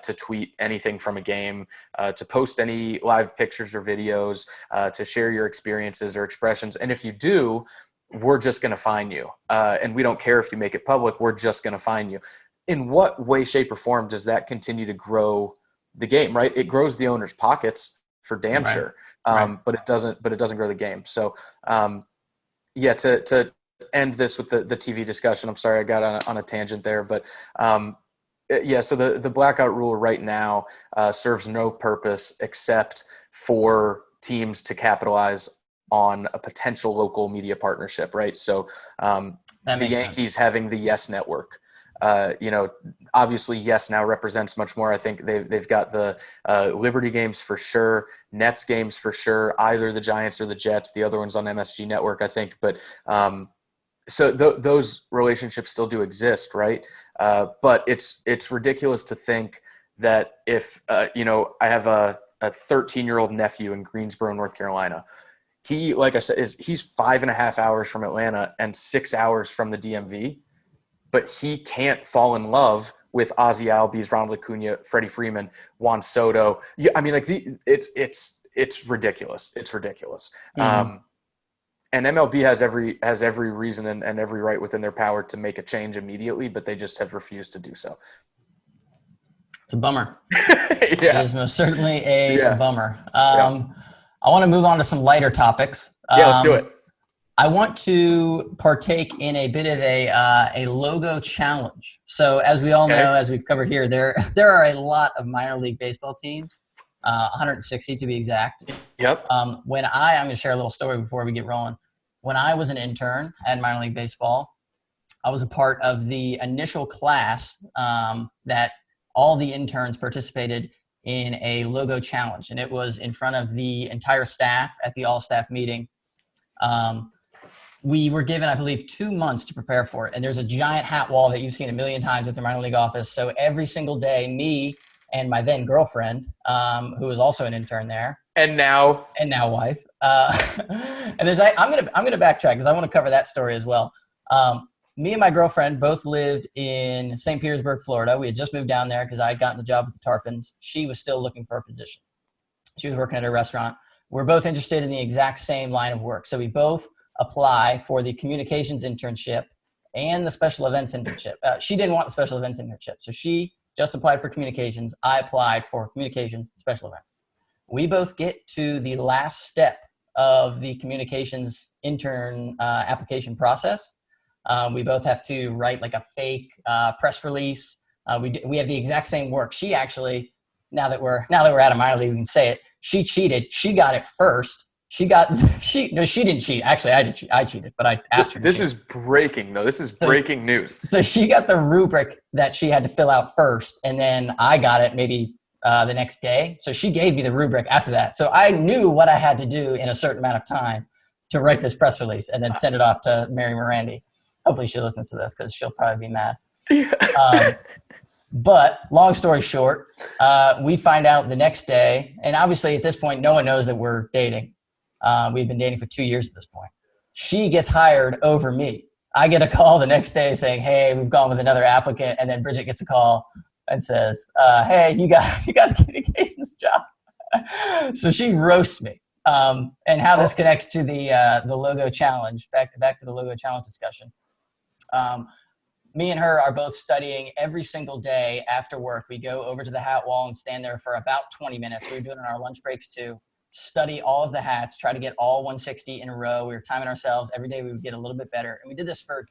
to tweet anything from a game, to post any live pictures or videos, to share your experiences or expressions. And if you do, we're just going to fine you. And we don't care if you make it public. We're just going to fine you. In what way, shape, or form does that continue to grow the game, right? It grows the owner's pockets for damn sure. But it doesn't grow the game. So, to end this with the TV discussion, I'm sorry I got on a tangent there, but so the blackout rule right now serves no purpose except for teams to capitalize on a potential local media partnership, right? So the Yankees having the Yes Network, obviously Yes now represents much more. I think they've got the Liberty games for sure, Nets games for sure, either the Giants or the Jets. The other one's on MSG Network, I think, but those relationships still do exist, right? But it's ridiculous to think that if I have a 13-year-old nephew in Greensboro, North Carolina. He, like I said, he's 5.5 hours from Atlanta and 6 hours from the DMV, but he can't fall in love with Ozzie Albies, Ronald Acuna, Freddie Freeman, Juan Soto. Yeah, I mean, like it's ridiculous. It's ridiculous. Mhm. And MLB has every reason and every right within their power to make a change immediately, but they just have refused to do so. It's a bummer. It Yeah. is most certainly a bummer. Yeah. I want to move on to some lighter topics. Yeah, let's do it. I want to partake in a bit of a logo challenge. So as we all know, as we've covered here, there are a lot of minor league baseball teams, 160 to be exact. Yep. I'm going to share a little story before we get rolling. When I was an intern at minor league baseball, I was a part of the initial class that all the interns participated in a logo challenge, and it was in front of the entire staff at the all-staff meeting. We were given, I believe, 2 months to prepare for it. And there's a giant hat wall that you've seen a million times at the minor league office. So every single day, me and my then girlfriend, who was also an intern there, and now wife, and I'm gonna backtrack because I want to cover that story as well. Me and my girlfriend both lived in St. Petersburg, Florida. We had just moved down there because I had gotten the job with the Tarpons. She was still looking for a position. She was working at a restaurant. We're both interested in the exact same line of work. So we both apply for the communications internship and the special events internship. She didn't want the special events internship, so she just applied for communications. I applied for communications and special events. We both get to the last step of the communications intern application process. We both have to write like a fake press release. We have the exact same work. She actually, now that we're out of minor league, we can say it. She cheated. She got it first. She didn't cheat. Actually, I cheated, but I asked her to This cheat. is breaking, though. This is breaking news. So she got the rubric that she had to fill out first, and then I got it maybe the next day. So she gave me the rubric after that. So I knew what I had to do in a certain amount of time to write this press release and then send it off to Mary Morandi. Hopefully she listens to this because she'll probably be mad. But long story short, we find out the next day, and obviously at this point, no one knows that we're dating. We've been dating for 2 years at this point. She gets hired over me. I get a call the next day saying, "Hey, we've gone with another applicant," and then Bridget gets a call and says, "Hey, you got the communications job." So she roasts me. And how this connects to the logo challenge. Back to the logo challenge discussion. Me and her are both studying every single day after work. We go over to the hat wall and stand there for about 20 minutes. We were doing it in our lunch breaks too. Study all of the hats, try to get all 160 in a row. We were timing ourselves. Every day we would get a little bit better. And we did this for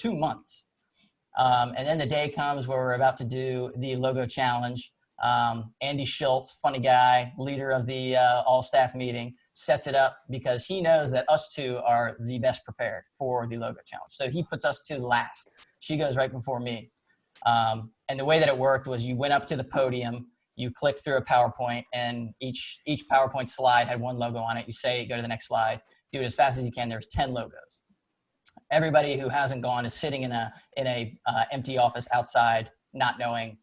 2 months. And then the day comes where we're about to do the logo challenge. Andy Schultz, funny guy, leader of the all-staff meeting, sets it up because he knows that us two are the best prepared for the logo challenge. So he puts us to last. She goes right before me. And the way that it worked was you went up to the podium, you clicked through a PowerPoint, and each PowerPoint slide had one logo on it. You say, go to the next slide, do it as fast as you can. There's 10 logos. Everybody who hasn't gone is sitting in a empty office outside, not knowing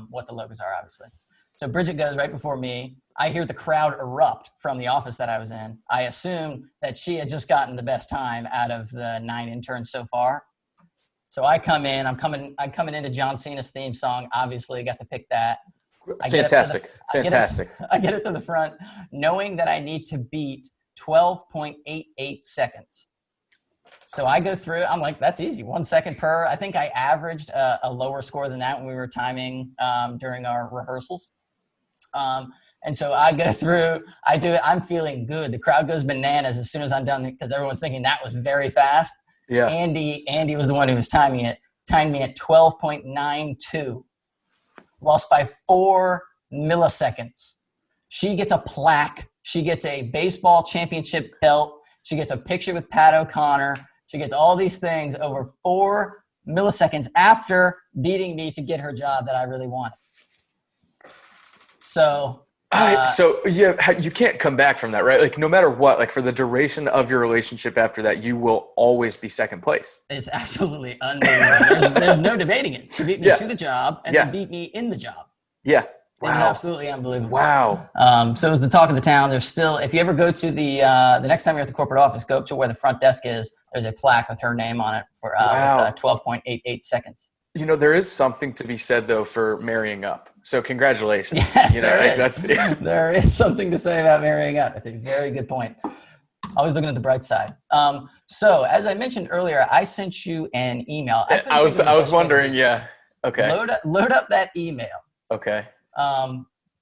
what the logos are, obviously. So Bridget goes right before me. I hear the crowd erupt from the office that I was in. I assume that she had just gotten the best time out of the 9 interns so far. So I come in. I'm coming into John Cena's theme song. Obviously, got to pick that. Fantastic. I get it to the front, knowing that I need to beat 12.88 seconds. So I go through. I'm like, that's easy. 1 second per. I think I averaged a lower score than that when we were timing during our rehearsals. And so I go through. I do it. I'm feeling good. The crowd goes bananas as soon as I'm done because everyone's thinking that was very fast. Yeah. Andy was the one who was timing it. Timed me at 12.92. Lost by 4 milliseconds. She gets a plaque. She gets a baseball championship belt. She gets a picture with Pat O'Connor. She gets all these things over 4 milliseconds after beating me to get her job that I really wanted. So you can't come back from that, right? Like no matter what, like for the duration of your relationship after that, you will always be second place. It's absolutely unbelievable. There's no debating it. She beat me to the job and then beat me in the job. Yeah. Wow. It was absolutely unbelievable. Wow. So it was the talk of the town. There's still, if you ever go to the next time you're at the corporate office, go up to where the front desk is. There's a plaque with her name on it for 12.88 seconds. There is something to be said though for marrying up. So congratulations. Yes, there is. That's There is something to say about marrying up. That's a very good point. Always looking at the bright side. So as I mentioned earlier, I sent you an email. I was wondering. Yeah. Okay. Load up that email. Okay.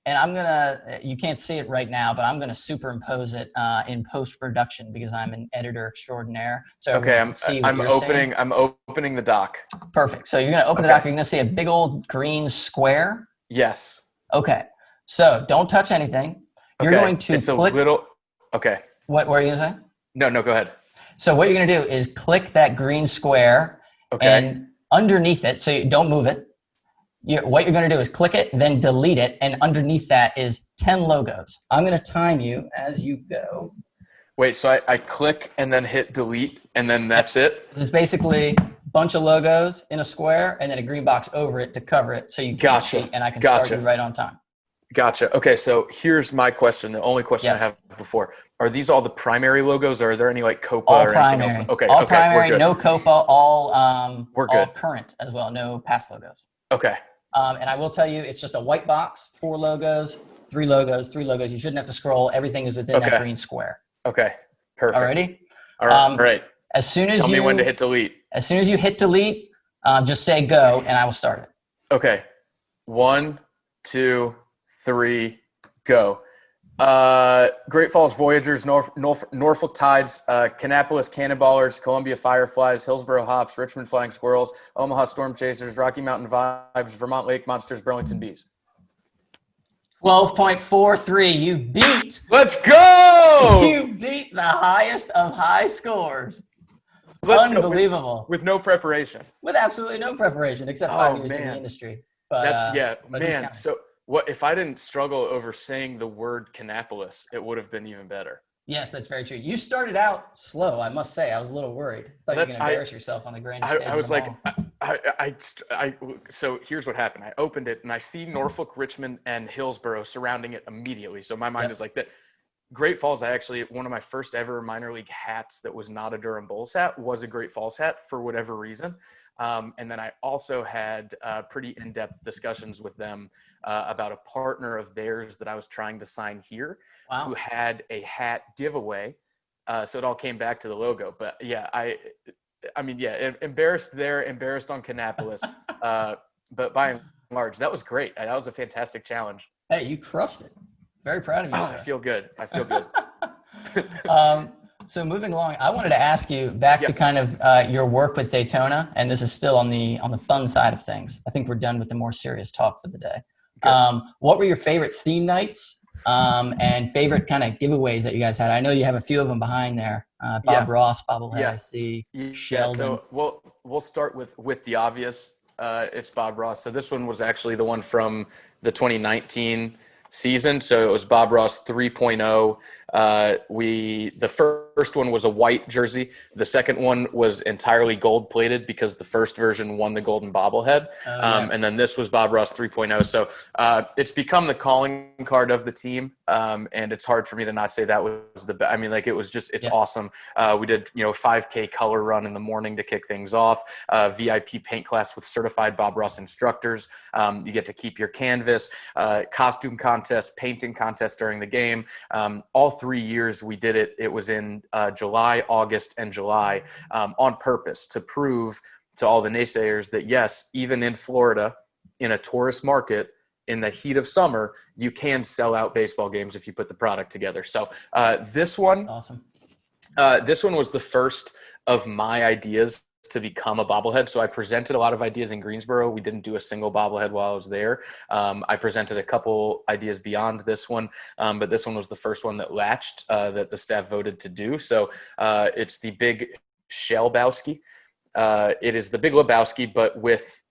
And you can't see it right now, but I'm gonna superimpose it in post-production because I'm an editor extraordinaire. So okay, I'm opening the doc. Perfect. So you're gonna open the doc. You're gonna see a big old green square. Yes. Okay. So don't touch anything. You're going to click. Okay. What were you gonna say? No, go ahead. So what you're gonna do is click that green square, and underneath it, so you don't move it. What you're going to do is click it, then delete it, and underneath that is 10 logos. I'm going to time you as you go. Wait, so I click and then hit delete, and then that's it? This is basically a bunch of logos in a square, and then a green box over it to cover it so you can't cheat, and I can start you right on time. Gotcha. Okay, so here's my question, the only question I have before. Are these all the primary logos, or are there any like COPA all or primary. anything else? Okay, all primary, we're good. no COPA, we're good. all current as well, no past logos. Okay. And I will tell you, it's just a white box, 4 logos, 3 logos, 3 logos. You shouldn't have to scroll. Everything is within that green square. Okay, perfect. Alrighty? All right. As soon as Tell me when to hit delete. As soon as you hit delete, just say go, and I will start it. Okay. 1, 2, 3, go. Great Falls Voyagers, Norfolk Tides, Kannapolis Cannonballers, Columbia Fireflies, Hillsborough Hops, Richmond Flying Squirrels, Omaha Storm Chasers, Rocky Mountain Vibes, Vermont Lake Monsters, Burlington Bees. 12.43. You beat. Let's go! You beat the highest of high scores. Unbelievable. With no preparation. With absolutely no preparation, except 5 years in the industry. But So what if I didn't struggle over saying the word Kannapolis? It would have been even better. Yes, that's very true. You started out slow, I must say. I was a little worried. I thought you were going to embarrass yourself on the grand stage. I was like, so here's what happened. I opened it and I see Norfolk, Richmond, and Hillsborough surrounding it immediately. So my mind is like that. Great Falls, one of my first ever minor league hats that was not a Durham Bulls hat was a Great Falls hat for whatever reason. And then I also had pretty in-depth discussions with them about a partner of theirs that I was trying to sign here who had a hat giveaway. So it all came back to the logo. But yeah, embarrassed there, embarrassed on Kannapolis. But by and large, that was great. That was a fantastic challenge. Hey, you crushed it. Very proud of you, sir. I feel good. So moving along, I wanted to ask you back to kind of your work with Daytona, and this is still on the fun side of things. I think we're done with the more serious talk for the day. What were your favorite theme nights and favorite kind of giveaways that you guys had? I know you have a few of them behind there. Bob Ross, Bobblehead, I see. Sheldon. So we'll start with the obvious. It's Bob Ross. So this one was actually the one from the 2019 season. So it was Bob Ross 3.0. The first one was a white jersey. The second one was entirely gold plated because the first version won the golden bobblehead. And then this was Bob Ross 3.0. So it's become the calling card of the team. And it's hard for me to not say that was the best. I mean, like it was just, it's awesome. We did, 5K color run in the morning to kick things off, VIP paint class with certified Bob Ross instructors. You get to keep your canvas, costume contest, painting contest during the game. All 3 years we did it. It was in July, August, and July on purpose to prove to all the naysayers that yes, even in Florida, in a tourist market, in the heat of summer, you can sell out baseball games if you put the product together. So this one, awesome. This one was the first of my ideas to become a bobblehead. So I presented a lot of ideas in Greensboro. We didn't do a single bobblehead while I was there. I presented a couple ideas beyond this one, but this one was the first one that latched, that the staff voted to do. So it's the Big Shelbowski. It is the Big Lebowski, but with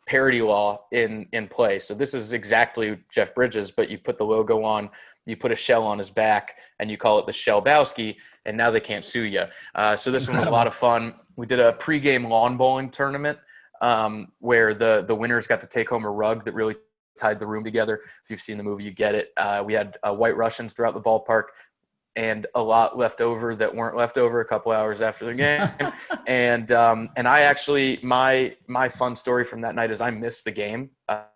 parody law in play. So this is exactly Jeff Bridges, but you put the logo on, you put a shell on his back, and you call it the Shelbowski, and now they can't sue you. So this one was a lot of fun. We did a pregame lawn bowling tournament where the winners got to take home a rug that really tied the room together. If you've seen the movie, you get it. We had White Russians throughout the ballpark. and a lot left over that weren't left over a couple hours after the game. And I actually, my fun story from that night is I missed the game.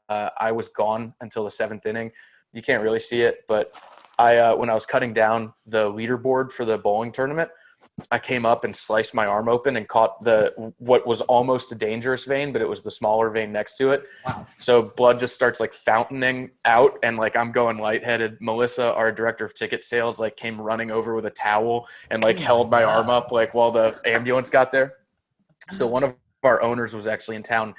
I was gone until the 7th inning. You can't really see it, but when I was cutting down the leaderboard for the bowling tournament, I came up and sliced my arm open and caught what was almost a dangerous vein, but it was the smaller vein next to it. Wow. So blood just starts like fountaining out, and like I'm going lightheaded. Melissa, our director of ticket sales, like came running over with a towel and like held my arm up like while the ambulance got there. So one of our owners was actually in town.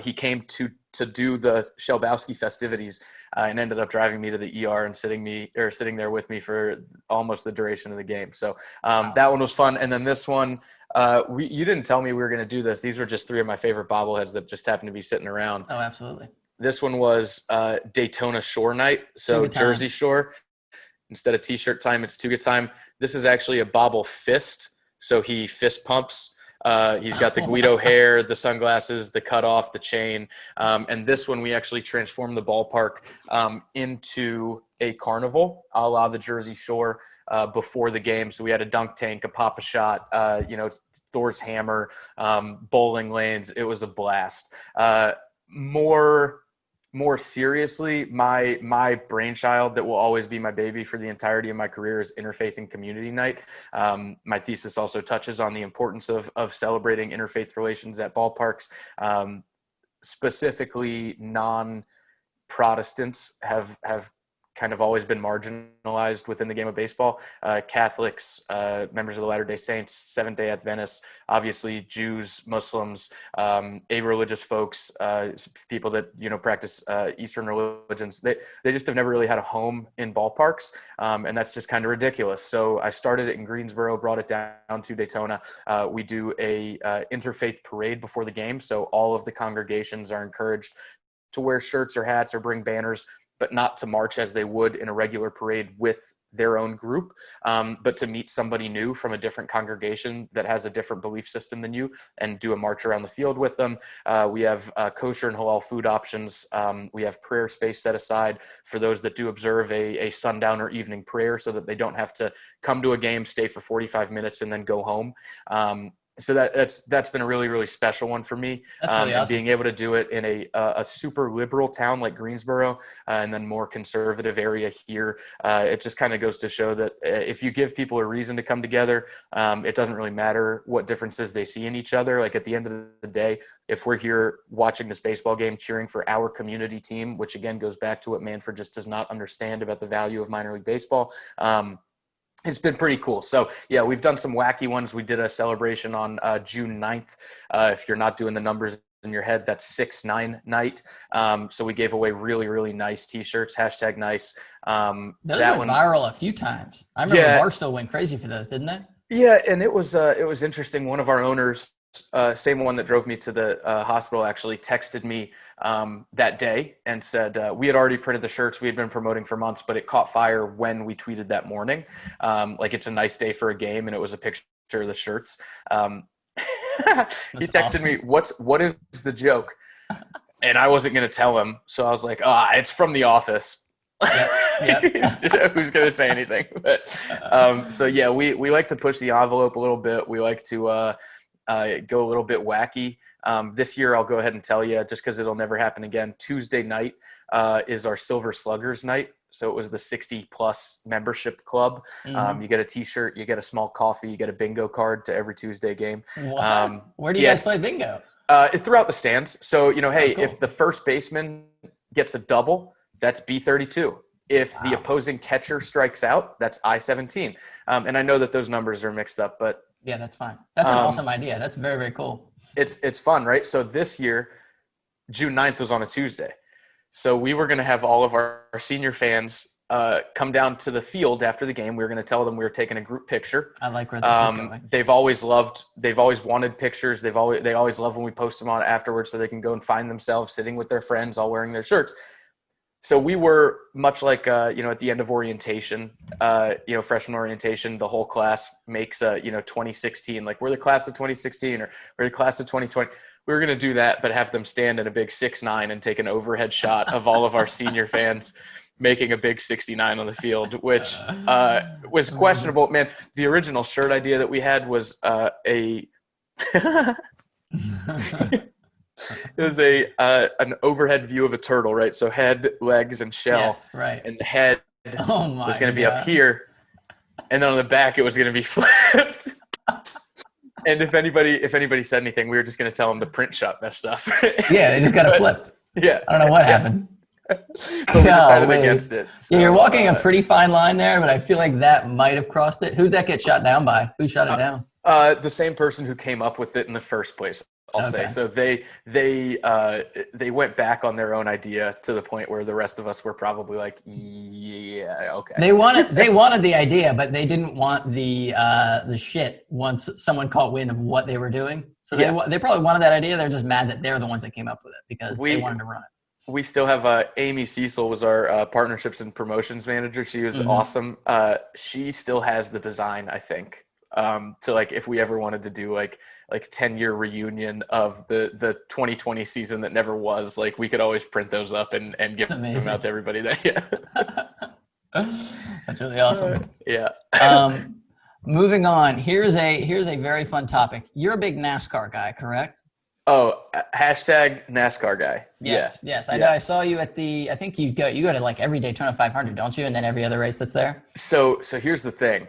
He came to do the Shelbowski festivities and ended up driving me to the ER and sitting there with me for almost the duration of the game. So that one was fun. And then this one, you didn't tell me we were going to do this. These were just 3 of my favorite bobbleheads that just happened to be sitting around. Oh, absolutely. This one was Daytona Shore night. So Jersey Shore, instead of t-shirt time, it's Tuga time. This is actually a Bobble fist. So he fist pumps. He's got the Guido hair, the sunglasses, the cutoff, the chain. And this one, we actually transformed the ballpark into a carnival a la the Jersey Shore before the game. So we had a dunk tank, a Pop-A-Shot, Thor's hammer, bowling lanes. It was a blast. More seriously, my brainchild that will always be my baby for the entirety of my career is Interfaith and Community Night. My thesis also touches on the importance of celebrating interfaith relations at ballparks. Specifically, non-Protestants have kind of always been marginalized within the game of baseball. Catholics, members of the Latter-day Saints, Seventh-day Adventists, obviously Jews, Muslims, a-religious folks, people that, practice Eastern religions. They just have never really had a home in ballparks, and that's just kind of ridiculous. So I started it in Greensboro, brought it down to Daytona. We do a interfaith parade before the game, so all of the congregations are encouraged to wear shirts or hats or bring banners, but not to march as they would in a regular parade with their own group, but to meet somebody new from a different congregation that has a different belief system than you and do a march around the field with them. We have kosher and halal food options. We have prayer space set aside for those that do observe a sundown or evening prayer so that they don't have to come to a game, stay for 45 minutes, and then go home. So that's been a really, really special one for me. That's really awesome. And being able to do it in a super liberal town like Greensboro and then more conservative area here, it just kind of goes to show that if you give people a reason to come together, it doesn't really matter what differences they see in each other. Like at the end of the day, if we're here watching this baseball game, cheering for our community team, which again goes back to what Manfred just does not understand about the value of minor league baseball, it's been pretty cool. So, yeah, we've done some wacky ones. We did a celebration on June 9th. If you're not doing the numbers in your head, that's 6-9 night. So we gave away really, really nice T-shirts, #nice. Those went viral a few times. I remember Barstow went crazy for those, didn't they? Yeah, and it was interesting. One of our owners, same one that drove me to the hospital, actually texted me that day and said we had already printed the shirts we had been promoting for months, but it caught fire when we tweeted that morning. Like it's a nice day for a game, and it was a picture of the shirts. He texted me, what is the joke? And I wasn't going to tell him, so I was like, it's from The Office. Yep. Who's going to say anything? But so yeah, we like to push the envelope a little bit. We like to go a little bit wacky. This year, I'll go ahead and tell you, just because it'll never happen again. Tuesday night is our Silver Sluggers night. So it was the 60-plus membership club. You get a T-shirt, you get a small coffee, you get a bingo card to every Tuesday game. Where do you guys play bingo? Throughout the stands. So, cool. If the first baseman gets a double, that's B32. If the opposing catcher strikes out, that's I-17. And I know that those numbers are mixed up, but yeah, that's fine. That's an awesome idea. That's very, very cool. It's fun, right? So this year, June 9th was on a Tuesday. So we were going to have all of our senior fans come down to the field after the game. We were going to tell them we were taking a group picture. I like where this is going. They've always wanted pictures. They always love when we post them on afterwards so they can go and find themselves sitting with their friends all wearing their shirts. So we were much like, at the end of orientation, freshman orientation, the whole class makes 2016, like we're the class of 2016 or we're the class of 2020. We were going to do that, but have them stand in a big 6'9" and take an overhead shot of all of our senior fans making a big 69 on the field, which was questionable. Man, the original shirt idea that we had was it was an overhead view of a turtle, right? So head, legs, and shell. Yes, right. And the head Oh my was going to be God. up here, and then on the back it was going to be flipped. And if anybody said anything, we were just going to tell them the print shop messed up. Yeah, they just got it flipped. Yeah. I don't know what happened. But we decided against it. So, yeah, you're walking a pretty fine line there, but I feel like that might have crossed it. Who'd that get shot down by? Who shot it down? The same person who came up with it in the first place, I'll say. So they went back on their own idea to the point where the rest of us were probably like, yeah, okay. They wanted the idea, but they didn't want the shit once someone caught wind of what they were doing. So they probably wanted that idea. They're just mad that they're the ones that came up with it because they wanted to run it. We still have Amy Cecil was our partnerships and promotions manager. She was awesome. She still has the design, I think. So like if we ever wanted to do like 10-year reunion of the 2020 season that never was, like we could always print those up and give them out to everybody. That's really awesome. Yeah. Moving on, here's a very fun topic. You're a big NASCAR guy, correct? Oh, hashtag NASCAR guy. Yes, yes. I saw you at I think you go to like every Daytona 500, don't you? And then every other race that's there. So here's the thing.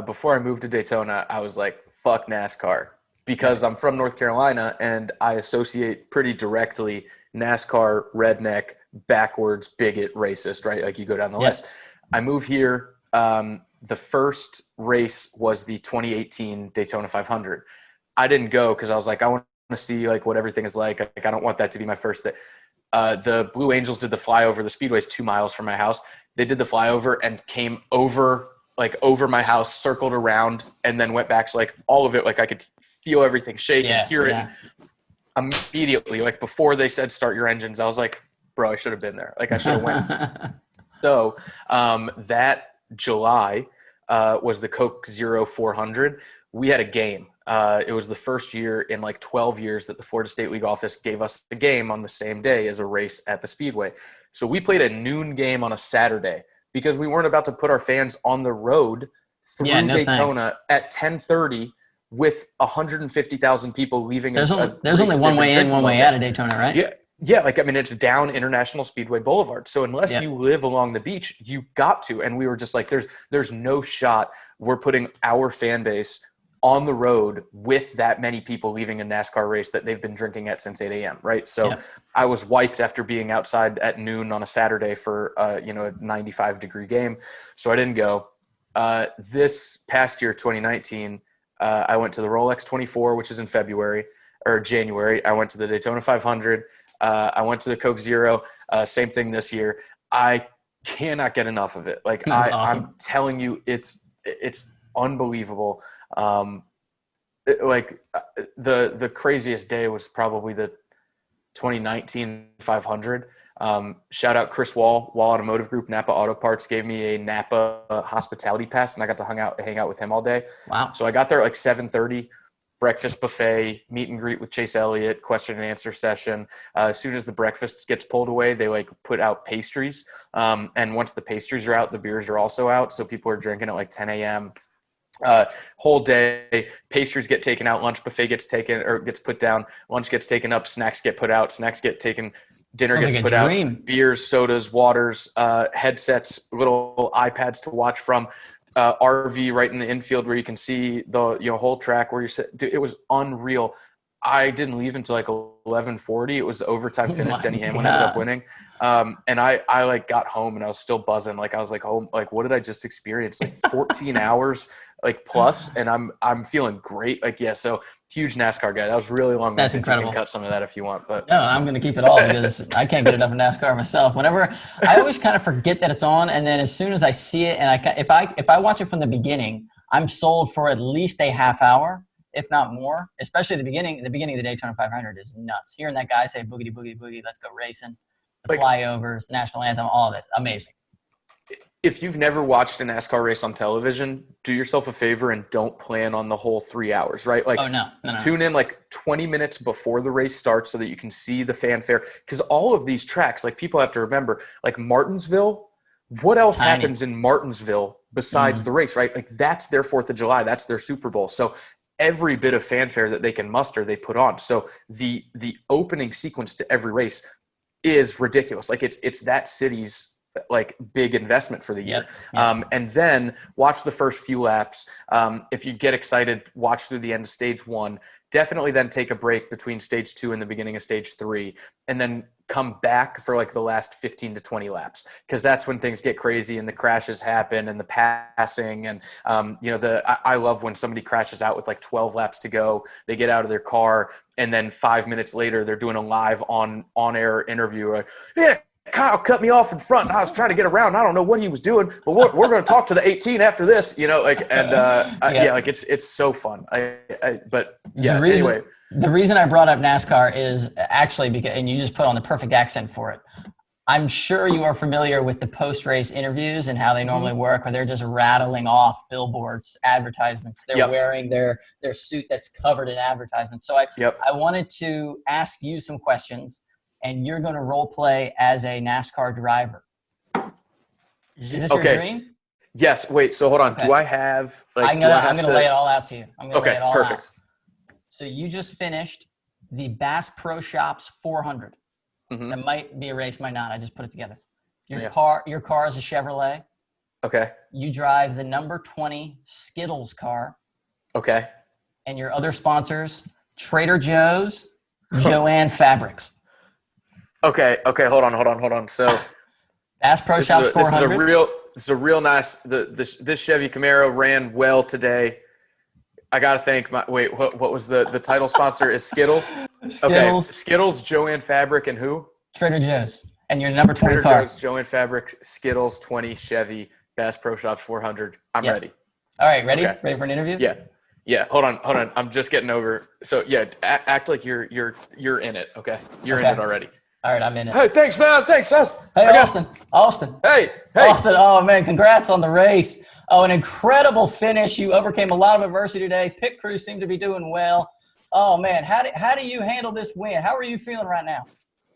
Before I moved to Daytona, I was like, fuck NASCAR, because I'm from North Carolina and I associate pretty directly NASCAR, redneck, backwards, bigot, racist, right? Like you go down the list. I moved here. The first race was the 2018 Daytona 500. I didn't go because I was like, I want to see like what everything is like. I don't want that to be my first day. The Blue Angels did the flyover. The speedway's 2 miles from my house. They did the flyover and came over my house, circled around, and then went back. So like all of it, like I could feel everything shake and hear it immediately. Like before they said start your engines, I was like, bro, I should have been there. Like I should have went. So that July was the Coke Zero 400. We had a game. It was the first year in like 12 years that the Florida State League office gave us a game on the same day as a race at the Speedway. So we played a noon game on a Saturday because we weren't about to put our fans on the road through Daytona at 10:30 with 150,000 people leaving. There's only one way in, one way out of Daytona, right? Yeah. Yeah, like, I mean, it's down International Speedway Boulevard. So unless you live along the beach, you got to. And we were just like, there's no shot we're putting our fan base on the road with that many people leaving a NASCAR race that they've been drinking at since 8 a.m., right? So I was wiped after being outside at noon on a Saturday for, a 95-degree game. So I didn't go. This past year, 2019, I went to the Rolex 24, which is in January. I went to the Daytona 500. I went to the Coke Zero. Same thing this year. I cannot get enough of it. Like awesome. I'm telling you, it's unbelievable. The craziest day was probably the 2019 500. Shout out Chris Wall Automotive Group, Napa Auto Parts, gave me a Napa hospitality pass, and I got to hang out with him all day. Wow. So I got there at like 7:30. Breakfast buffet, meet and greet with Chase Elliott, question and answer session. As soon as the breakfast gets pulled away, they like put out pastries. And once the pastries are out, the beers are also out. So people are drinking at like 10 a.m. Whole day, pastries get taken out, lunch buffet gets put down, lunch gets taken up, snacks get put out, snacks get taken, dinner gets put out, beers, sodas, waters, headsets, little iPads to watch from. RV right in the infield where you can see the whole track where you're sitting. Dude, it was unreal. I didn't leave until like 11:40. It was overtime finish. Denny Hamlin ended up winning. And I like got home and I was still buzzing. Like I was like, oh, like what did I just experience? Like 14 hours like plus, and I'm feeling great. Like so huge NASCAR guy. That was really long. That's incredible. You can cut some of that if you want, but no, I'm going to keep it all because I can't get enough of NASCAR myself. Whenever I always kind of forget that it's on, and then as soon as I see it, and if I watch it from the beginning, I'm sold for at least a half hour, if not more. Especially the beginning. The beginning of the Daytona 500 is nuts. Hearing that guy say "boogity boogity boogie," let's go racing, the flyovers, the national anthem, all of it, amazing. If you've never watched a NASCAR race on television, do yourself a favor and don't plan on the whole 3 hours, right? Like, no. Tune in like 20 minutes before the race starts so that you can see the fanfare. Because all of these tracks, like people have to remember, like Martinsville what else Tiny. happens in Martinsville besides the race, right? Like that's their 4th of July. That's their Super Bowl. So every bit of fanfare that they can muster, they put on. So the opening sequence to every race is ridiculous. Like it's that city's like big investment for the year. And then watch the first few laps. If you get excited, watch through the end of stage 1. Definitely then take a break between stage 2 and the beginning of stage 3, and then come back for like the last 15 to 20 laps, because that's when things get crazy and the crashes happen and the passing. And I love when somebody crashes out with like 12 laps to go. They get out of their car, and then 5 minutes later they're doing a live on air interview. Like, yeah, Kyle cut me off in front and I was trying to get around. I don't know what he was doing, but we're going to talk to the 18 after this, it's so fun. Anyway. The reason I brought up NASCAR is actually because, and you just put on the perfect accent for it. I'm sure you are familiar with the post-race interviews and how they normally work, where they're just rattling off billboards, advertisements. They're wearing their suit that's covered in advertisements. So I wanted to ask you some questions, and you're going to role play as a NASCAR driver. Is this your dream? Yes. Wait, so hold on. Okay. Do I have I'm going to lay it all out to you. I'm going to lay it all perfect. out. So you just finished the Bass Pro Shops 400. It might be a race, might not. I just put it together. Your car is a Chevrolet. Okay. You drive the number 20 Skittles car. Okay. And your other sponsors, Trader Joe's, Joann Fabrics. Okay. Hold on. So Bass Pro Shops 400. This is a real nice. This Chevy Camaro ran well today. I gotta thank what was the title sponsor is Skittles. Skittles. Okay. Skittles, Joann Fabric, and who? Trader Joe's. And your number 20 Trader car. Joe's, Joann Fabric, Skittles, 20, Chevy, Bass Pro Shops 400. I'm ready. All right, ready? Okay. Ready for an interview? Yeah. Hold on. I'm just getting over. So act like you're in it. Okay. You're in it already. All right, I'm in it. Hey, thanks, man. Thanks, guys. Hey, Austin. Hey. Austin, oh, man, congrats on the race. Oh, an incredible finish. You overcame a lot of adversity today. Pit crew seemed to be doing well. Oh, man, how do you handle this win? How are you feeling right now?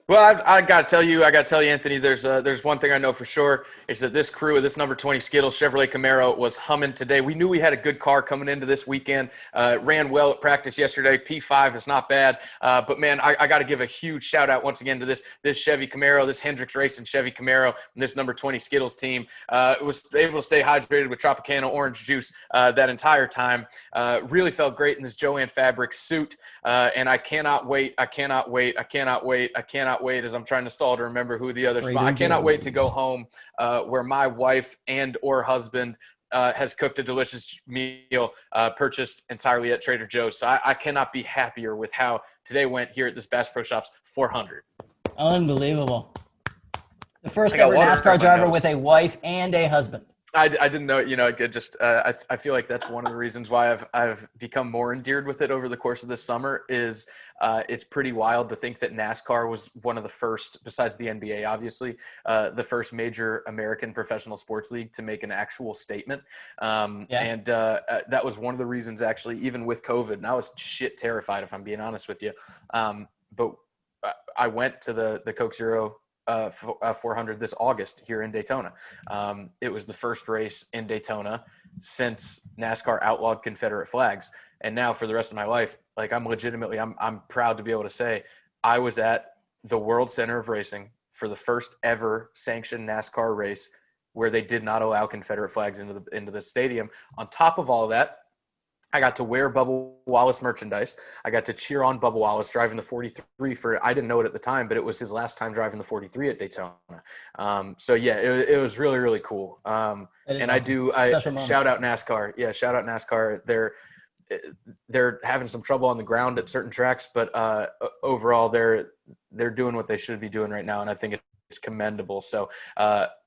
Well, I got to tell you, Anthony, there's one thing I know for sure. Is that this crew of this number 20 Skittles Chevrolet Camaro was humming today. We knew we had a good car coming into this weekend. Ran well at practice yesterday. P5 is not bad. But, man, I got to give a huge shout-out once again to this Chevy Camaro, this Hendricks Racing Chevy Camaro, and this number 20 Skittles team. Was able to stay hydrated with Tropicana orange juice that entire time. Really felt great in this Joann Fabric suit. And I cannot wait as I'm trying to stall to remember who the other I cannot wait to go home where my wife and or husband has cooked a delicious meal purchased entirely at Trader Joe's. So I cannot be happier with how today went here at this Bass Pro Shops 400. Unbelievable. The first ever NASCAR driver with a wife and a husband. I didn't know, I feel like that's one of the reasons why I've become more endeared with it over the course of this summer is it's pretty wild to think that NASCAR was one of the first, besides the NBA, obviously, the first major American professional sports league to make an actual statement. And that was one of the reasons actually, even with COVID, and I was shit terrified if I'm being honest with you. But I went to the Coke Zero 400 this August here in Daytona. It was the first race in Daytona since NASCAR outlawed Confederate flags. And now for the rest of my life, like I'm proud to be able to say I was at the World Center of Racing for the first ever sanctioned NASCAR race where they did not allow Confederate flags into the stadium. On top of all of that, I got to wear Bubble Wallace merchandise. I got to cheer on Bubble Wallace driving the 43 I didn't know it at the time, but it was his last time driving the 43 at Daytona. It was really, really cool. And awesome. I shout out NASCAR. Yeah. Shout out NASCAR. They're having some trouble on the ground at certain tracks, but overall they're doing what they should be doing right now. And I think it's commendable. So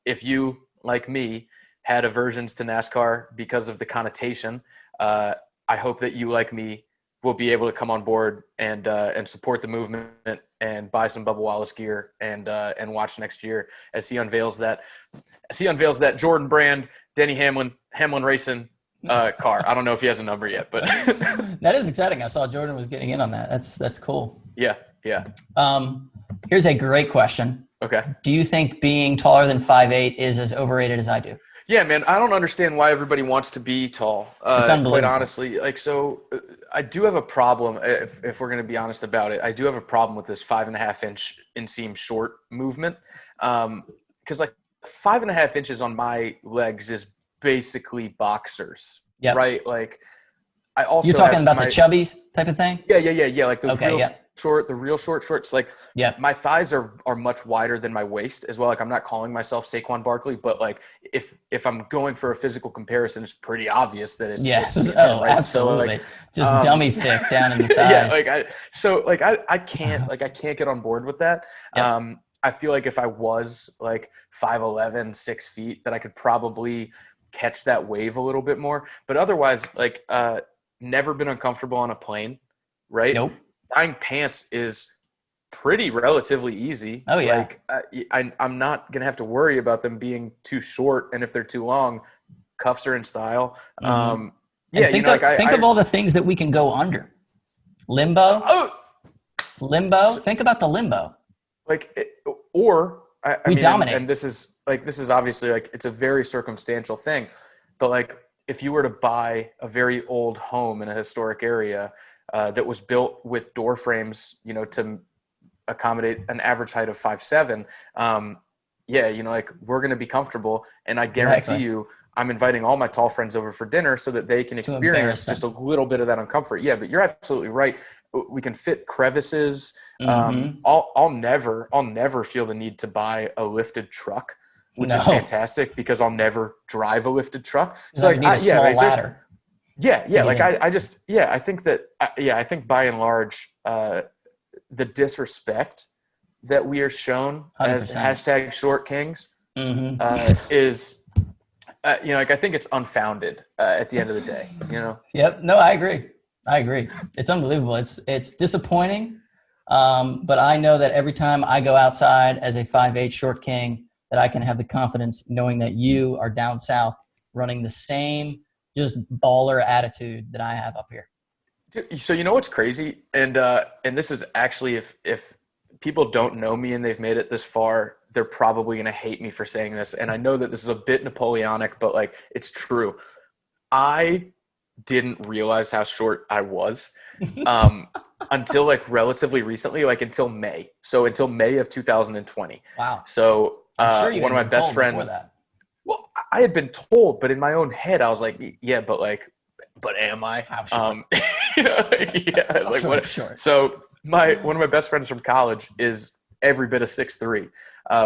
if you, like me, had aversions to NASCAR because of the connotation, I hope that you, like me, will be able to come on board and support the movement and buy some Bubba Wallace gear and watch next year as he unveils that Jordan brand Denny Hamlin Racing car. I don't know if he has a number yet, but that is exciting. I saw Jordan was getting in on that. That's cool. Yeah. Here's a great question. Okay. Do you think being taller than 5'8" is as overrated as I do? Yeah, man, I don't understand why everybody wants to be tall. It's Quite unbelievable. honestly, I do have a problem. If we're going to be honest about it, I do have a problem with this 5.5 inch inseam short movement. Because like 5.5 inches on my legs is basically boxers, Yep. right? Like I also You're talking have about my the chubbies type of thing? yeah, like those Okay, real yeah. short, the real short shorts. Like Yep. my thighs are much wider than my waist as well. Like I'm not calling myself Saquon Barkley, but like if I'm going for a physical comparison, it's pretty obvious that it's Yes. it's him, Oh, right? absolutely. So Just dummy thick down in the yeah, thighs. I can't get on board with that. Yep. I feel like if I was like 5'11", 6 feet, that I could probably catch that wave a little bit more. But otherwise, like never been uncomfortable on a plane, right? Nope. Buying pants is pretty relatively easy. Oh, yeah. Like I'm not gonna have to worry about them being too short, and if they're too long, cuffs are in style. And Yeah, think I of all the things that we can go under. Limbo. Think about the limbo. I We mean, dominate. and this is obviously like it's a very circumstantial thing, but like if you were to buy a very old home in a historic area that was built with door frames, to accommodate an average height of 5'7", yeah, like we're going to be comfortable, and I guarantee Exactly. you, I'm inviting all my tall friends over for dinner so that they can embarrass experience them. just a little bit of that uncomfort. Yeah, but you're absolutely right. We can fit crevices. Mm-hmm. I'll never feel the need to buy a lifted truck, which is No. fantastic because I'll never drive a lifted truck. So like, need a small ladder. Yeah. Like in. I think that, I think by and large, the disrespect that we are shown 100%. as hashtag short kings is, like I think it's unfounded at the end of the day, Yep. No, I agree. It's unbelievable. It's disappointing. But I know that every time I go outside as a 5'8" short king, that I can have the confidence knowing that you are down south running the same just baller attitude that I have up here. So you know what's crazy, and this is actually if people don't know me and they've made it this far, they're probably going to hate me for saying this. And I know that this is a bit Napoleonic, but like it's true. I didn't realize how short I was until like relatively recently, like until May. So until May of 2020. Wow. So I'm sure you one of my best friends. That. Well, I had been told, but in my own head, I was like, yeah, but am I? How short? What? Short. So one of my best friends from college is every bit of 6'3".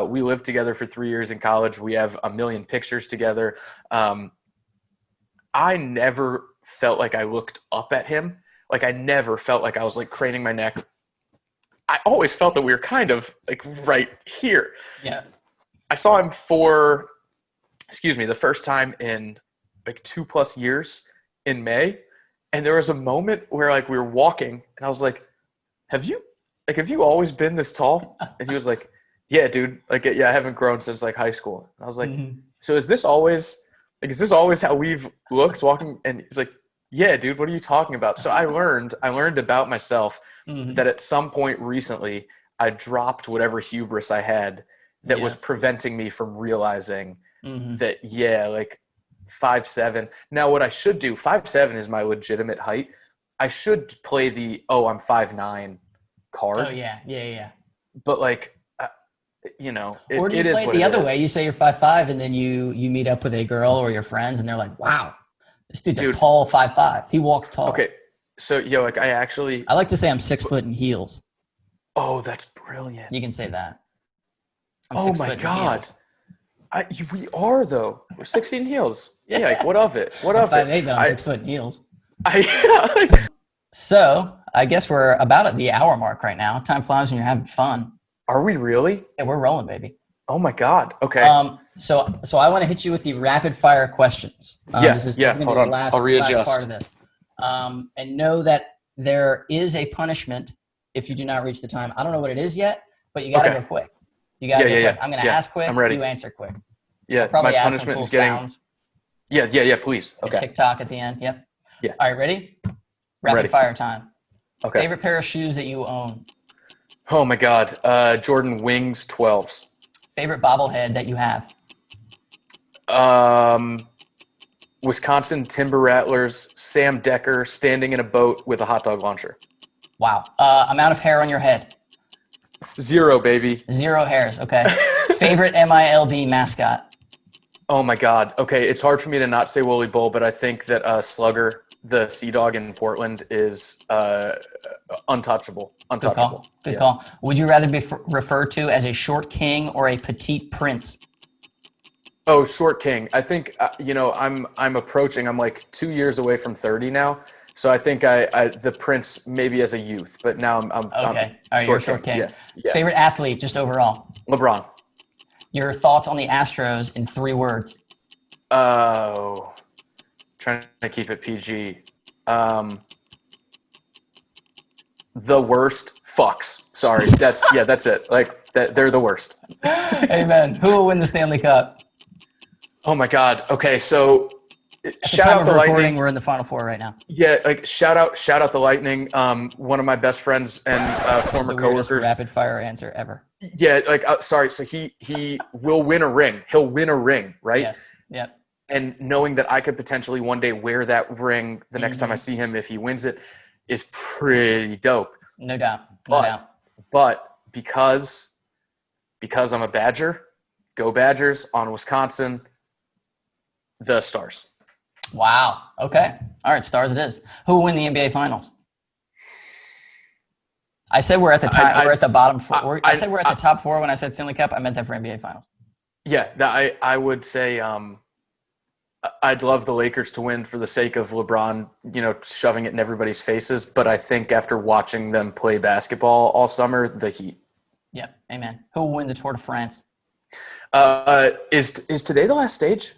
We lived together for 3 years in college. We have a million pictures together. I never felt like I looked up at him. Like I never felt like I was like craning my neck. I always felt that we were kind of like right here. Yeah. I saw him the first time in like 2+ years in May. And there was a moment where like we were walking and I was like, have you always been this tall? And he was like, yeah, dude. Like, yeah, I haven't grown since like high school. And I was like, so is this always how we've looked walking? And he's like, yeah, dude, what are you talking about? So I learned about myself that at some point recently I dropped whatever hubris I had that was preventing me from realizing that, yeah, like 5'7". Now what I should do, 5'7" is my legitimate height. I should play the, I'm 5'9" card. Oh yeah. But like, or do you play it the other way? You say you're 5'5", and then you meet up with a girl or your friends, and they're like, "Wow, this dude's a tall 5'5". He walks tall." Okay, so I like to say I'm 6 foot in heels. Oh, that's brilliant. You can say that. Oh my God, we are though. We're 6 feet in heels. Yeah, like what of it? What of it? 5'8", but I'm 6 foot in heels. So I guess we're about at the hour mark right now. Time flies when you're having fun. Are we really? Yeah, we're rolling, baby. Oh my God. Okay. So I want to hit you with the rapid fire questions. This is going to be the last part of this. And know that there is a punishment if you do not reach the time. I don't know what it is yet, but you got to go quick. You got to go quick. I'm going to ask quick. I'm ready. You answer quick. Yeah. I'll probably my add punishment some cool is getting. Sounds. Yeah. Please. Okay. TikTok at the end. Yep. Yeah. All right. Ready? Rapid fire time. Okay. Favorite pair of shoes that you own? Oh my God. Jordan Wings 12s. Favorite bobblehead that you have? Wisconsin Timber Rattlers, Sam Decker standing in a boat with a hot dog launcher. Wow. Amount of hair on your head? 0, baby. 0 hairs. Okay. Favorite MiLB mascot? Oh my God. Okay, it's hard for me to not say Wooly Bull, but I think that Slugger, the Sea Dog in Portland, is untouchable. Good call. Good call. Would you rather be referred to as a short king or a petite prince? Oh, short king. I think I'm approaching. I'm like 2 years away from 30 now, so I think the prince maybe as a youth, but now I'm Okay. All right, short you're a short king. Yeah. Favorite athlete, just overall? LeBron. Your thoughts on the Astros in 3 words? Oh, trying to keep it PG. The worst fucks. Sorry, that's it. Like they're the worst. Amen. Who will win the Stanley Cup? Oh my God. Okay, so shout out the Lightning. We're in the Final Four right now. Yeah, like shout out the Lightning. One of my best friends and former coworkers. Rapid fire answer ever. Yeah, like sorry. So he will win a ring. He'll win a ring, right? Yes. Yep. And knowing that I could potentially one day wear that ring the next time I see him if he wins it is pretty dope. No doubt. No doubt. But because I'm a Badger, go Badgers on Wisconsin. The Stars. Wow. Okay. All right. Stars it is. Who will win the NBA Finals? I said we're at the top. We're at the bottom four. I said we're at the top 4 when I said Stanley Cup. I meant that for NBA Finals. Yeah, I would say I'd love the Lakers to win for the sake of LeBron, shoving it in everybody's faces. But I think after watching them play basketball all summer, the Heat. Yep. Amen. Who will win the Tour de France? Is today the last stage?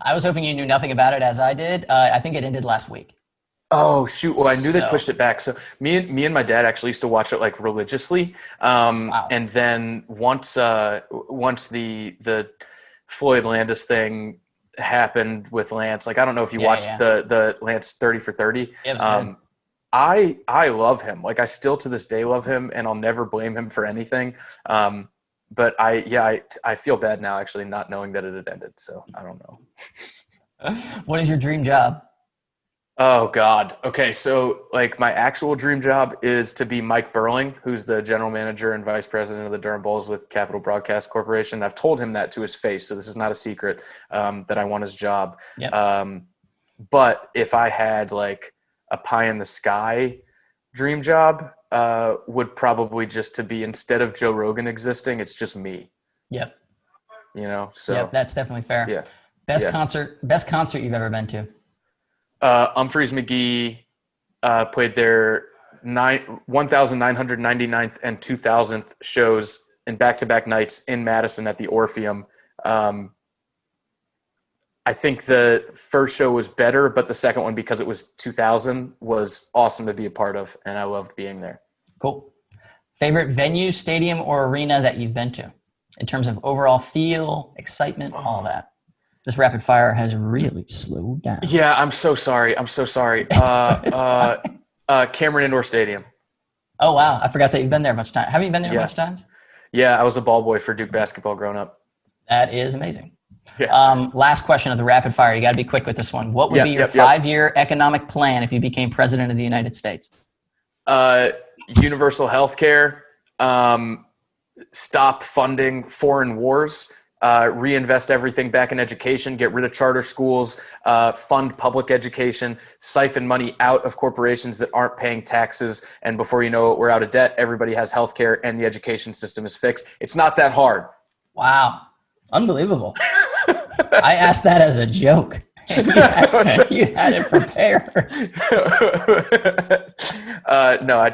I was hoping you knew nothing about it as I did. I think it ended last week. Oh shoot! Well, I knew they pushed it back. So me and my dad actually used to watch it like religiously. Wow. And then once the Floyd Landis thing happened with Lance, like I don't know if you watched the Lance 30 for 30. Yeah, it was good. I love him. Like I still to this day love him, and I'll never blame him for anything. But I feel bad now actually not knowing that it had ended. So I don't know. What is your dream job? Oh God. Okay. So like my actual dream job is to be Mike Burling, who's the general manager and vice president of the Durham Bulls with Capital Broadcast Corporation. I've told him that to his face. So this is not a secret that I want his job. Yep. But if I had like a pie in the sky dream job, would probably just to be, instead of Joe Rogan existing, it's just me. Yep. So yep, that's definitely fair. Yeah. Best concert you've ever been to? Humphreys McGee played their 1,999th and 2,000th shows in back-to-back nights in Madison at the Orpheum. I think the first show was better, but the second one, because it was 2000, was awesome to be a part of, and I loved being there. Cool. Favorite venue, stadium, or arena that you've been to in terms of overall feel, excitement, all that? This rapid fire has really slowed down. Yeah, I'm so sorry. Cameron Indoor Stadium. Oh, wow. I forgot that you've been there much time. Haven't you been there much times? Yeah, I was a ball boy for Duke basketball growing up. That is amazing. Yeah. Last question of the rapid fire. You got to be quick with this one. What would be your 5-year economic plan if you became president of the United States? Universal health care, stop funding foreign wars, reinvest everything back in education, get rid of charter schools, fund public education, siphon money out of corporations that aren't paying taxes. And before you know it, we're out of debt. Everybody has health care and the education system is fixed. It's not that hard. Wow. Unbelievable. I asked that as a joke. You had it prepared. No, I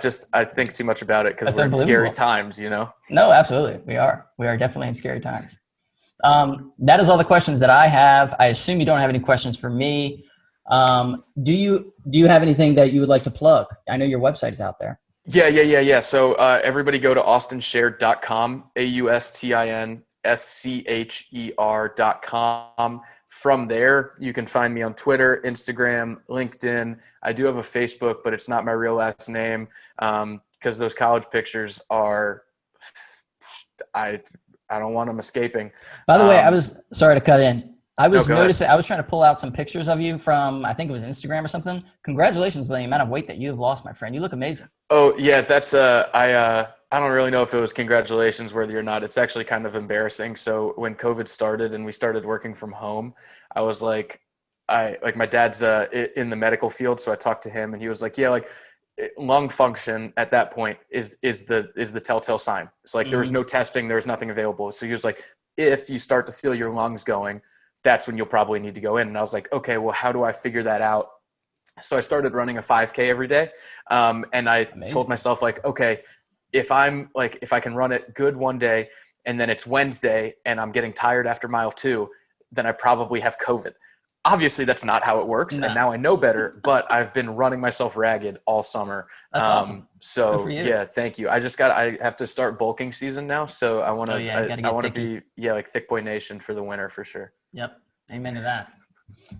think too much about it because we're in scary times, No, absolutely. We are definitely in scary times. That is all the questions that I have. I assume you don't have any questions for me. Do you have anything that you would like to plug? I know your website is out there. Yeah. So everybody go to austinscher.com, AUSTINSCHER.com. From there, you can find me on Twitter, Instagram, LinkedIn. I do have a Facebook, but it's not my real last name. because those college pictures are, I don't want them escaping. By the way, I was sorry to cut in. I was No, go noticing, I was trying to pull out some pictures of you from, I think it was Instagram or something. Congratulations on the amount of weight that you have lost, my friend. You look amazing. Oh yeah, that's I don't really know if it was congratulations worthy or not. It's actually kind of embarrassing. So when COVID started and we started working from home, I was like, my dad's in the medical field, so I talked to him and he was like, yeah, like lung function at that point is the telltale sign. It's like there was no testing, there was nothing available. So he was like, if you start to feel your lungs going, that's when you'll probably need to go in. And I was like, okay, well, how do I figure that out? So I started running a 5K every day. And I told myself like, okay, if I can run it good one day and then it's Wednesday and I'm getting tired after mile 2, then I probably have COVID. Obviously that's not how it works. No. And now I know better, but I've been running myself ragged all summer. That's awesome. So yeah, thank you. I have to start bulking season now. So I want to, I want to be, like Thick Boy Nation for the winter for sure. Yep. Amen to that.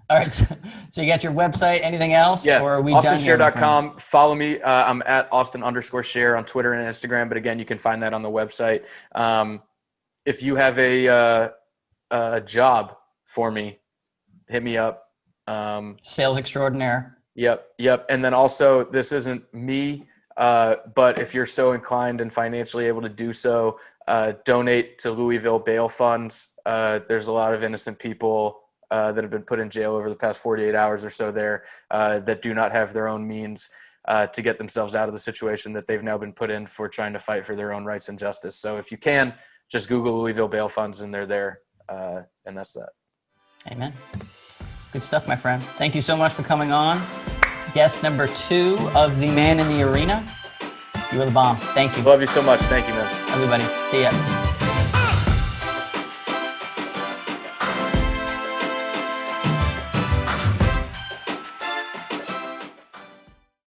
All right. So you got your website, anything else? Yeah. Or are we AustinScher.com. Follow me. I'm at Austin_Scher on Twitter and Instagram. But again, you can find that on the website. If you have a job for me, hit me up. Sales extraordinaire. Yep. And then also, this isn't me, but if you're so inclined and financially able to do so, donate to Louisville bail funds. There's a lot of innocent people that have been put in jail over the past 48 hours or so there that do not have their own means to get themselves out of the situation that they've now been put in for trying to fight for their own rights and justice. So if you can, just Google Louisville bail funds and they're there. And that's that. Amen. Good stuff, my friend. Thank you so much for coming on. Guest number 2 of The Man in the Arena. You were the bomb. Thank you. Love you so much. Thank you, man. Everybody. See ya.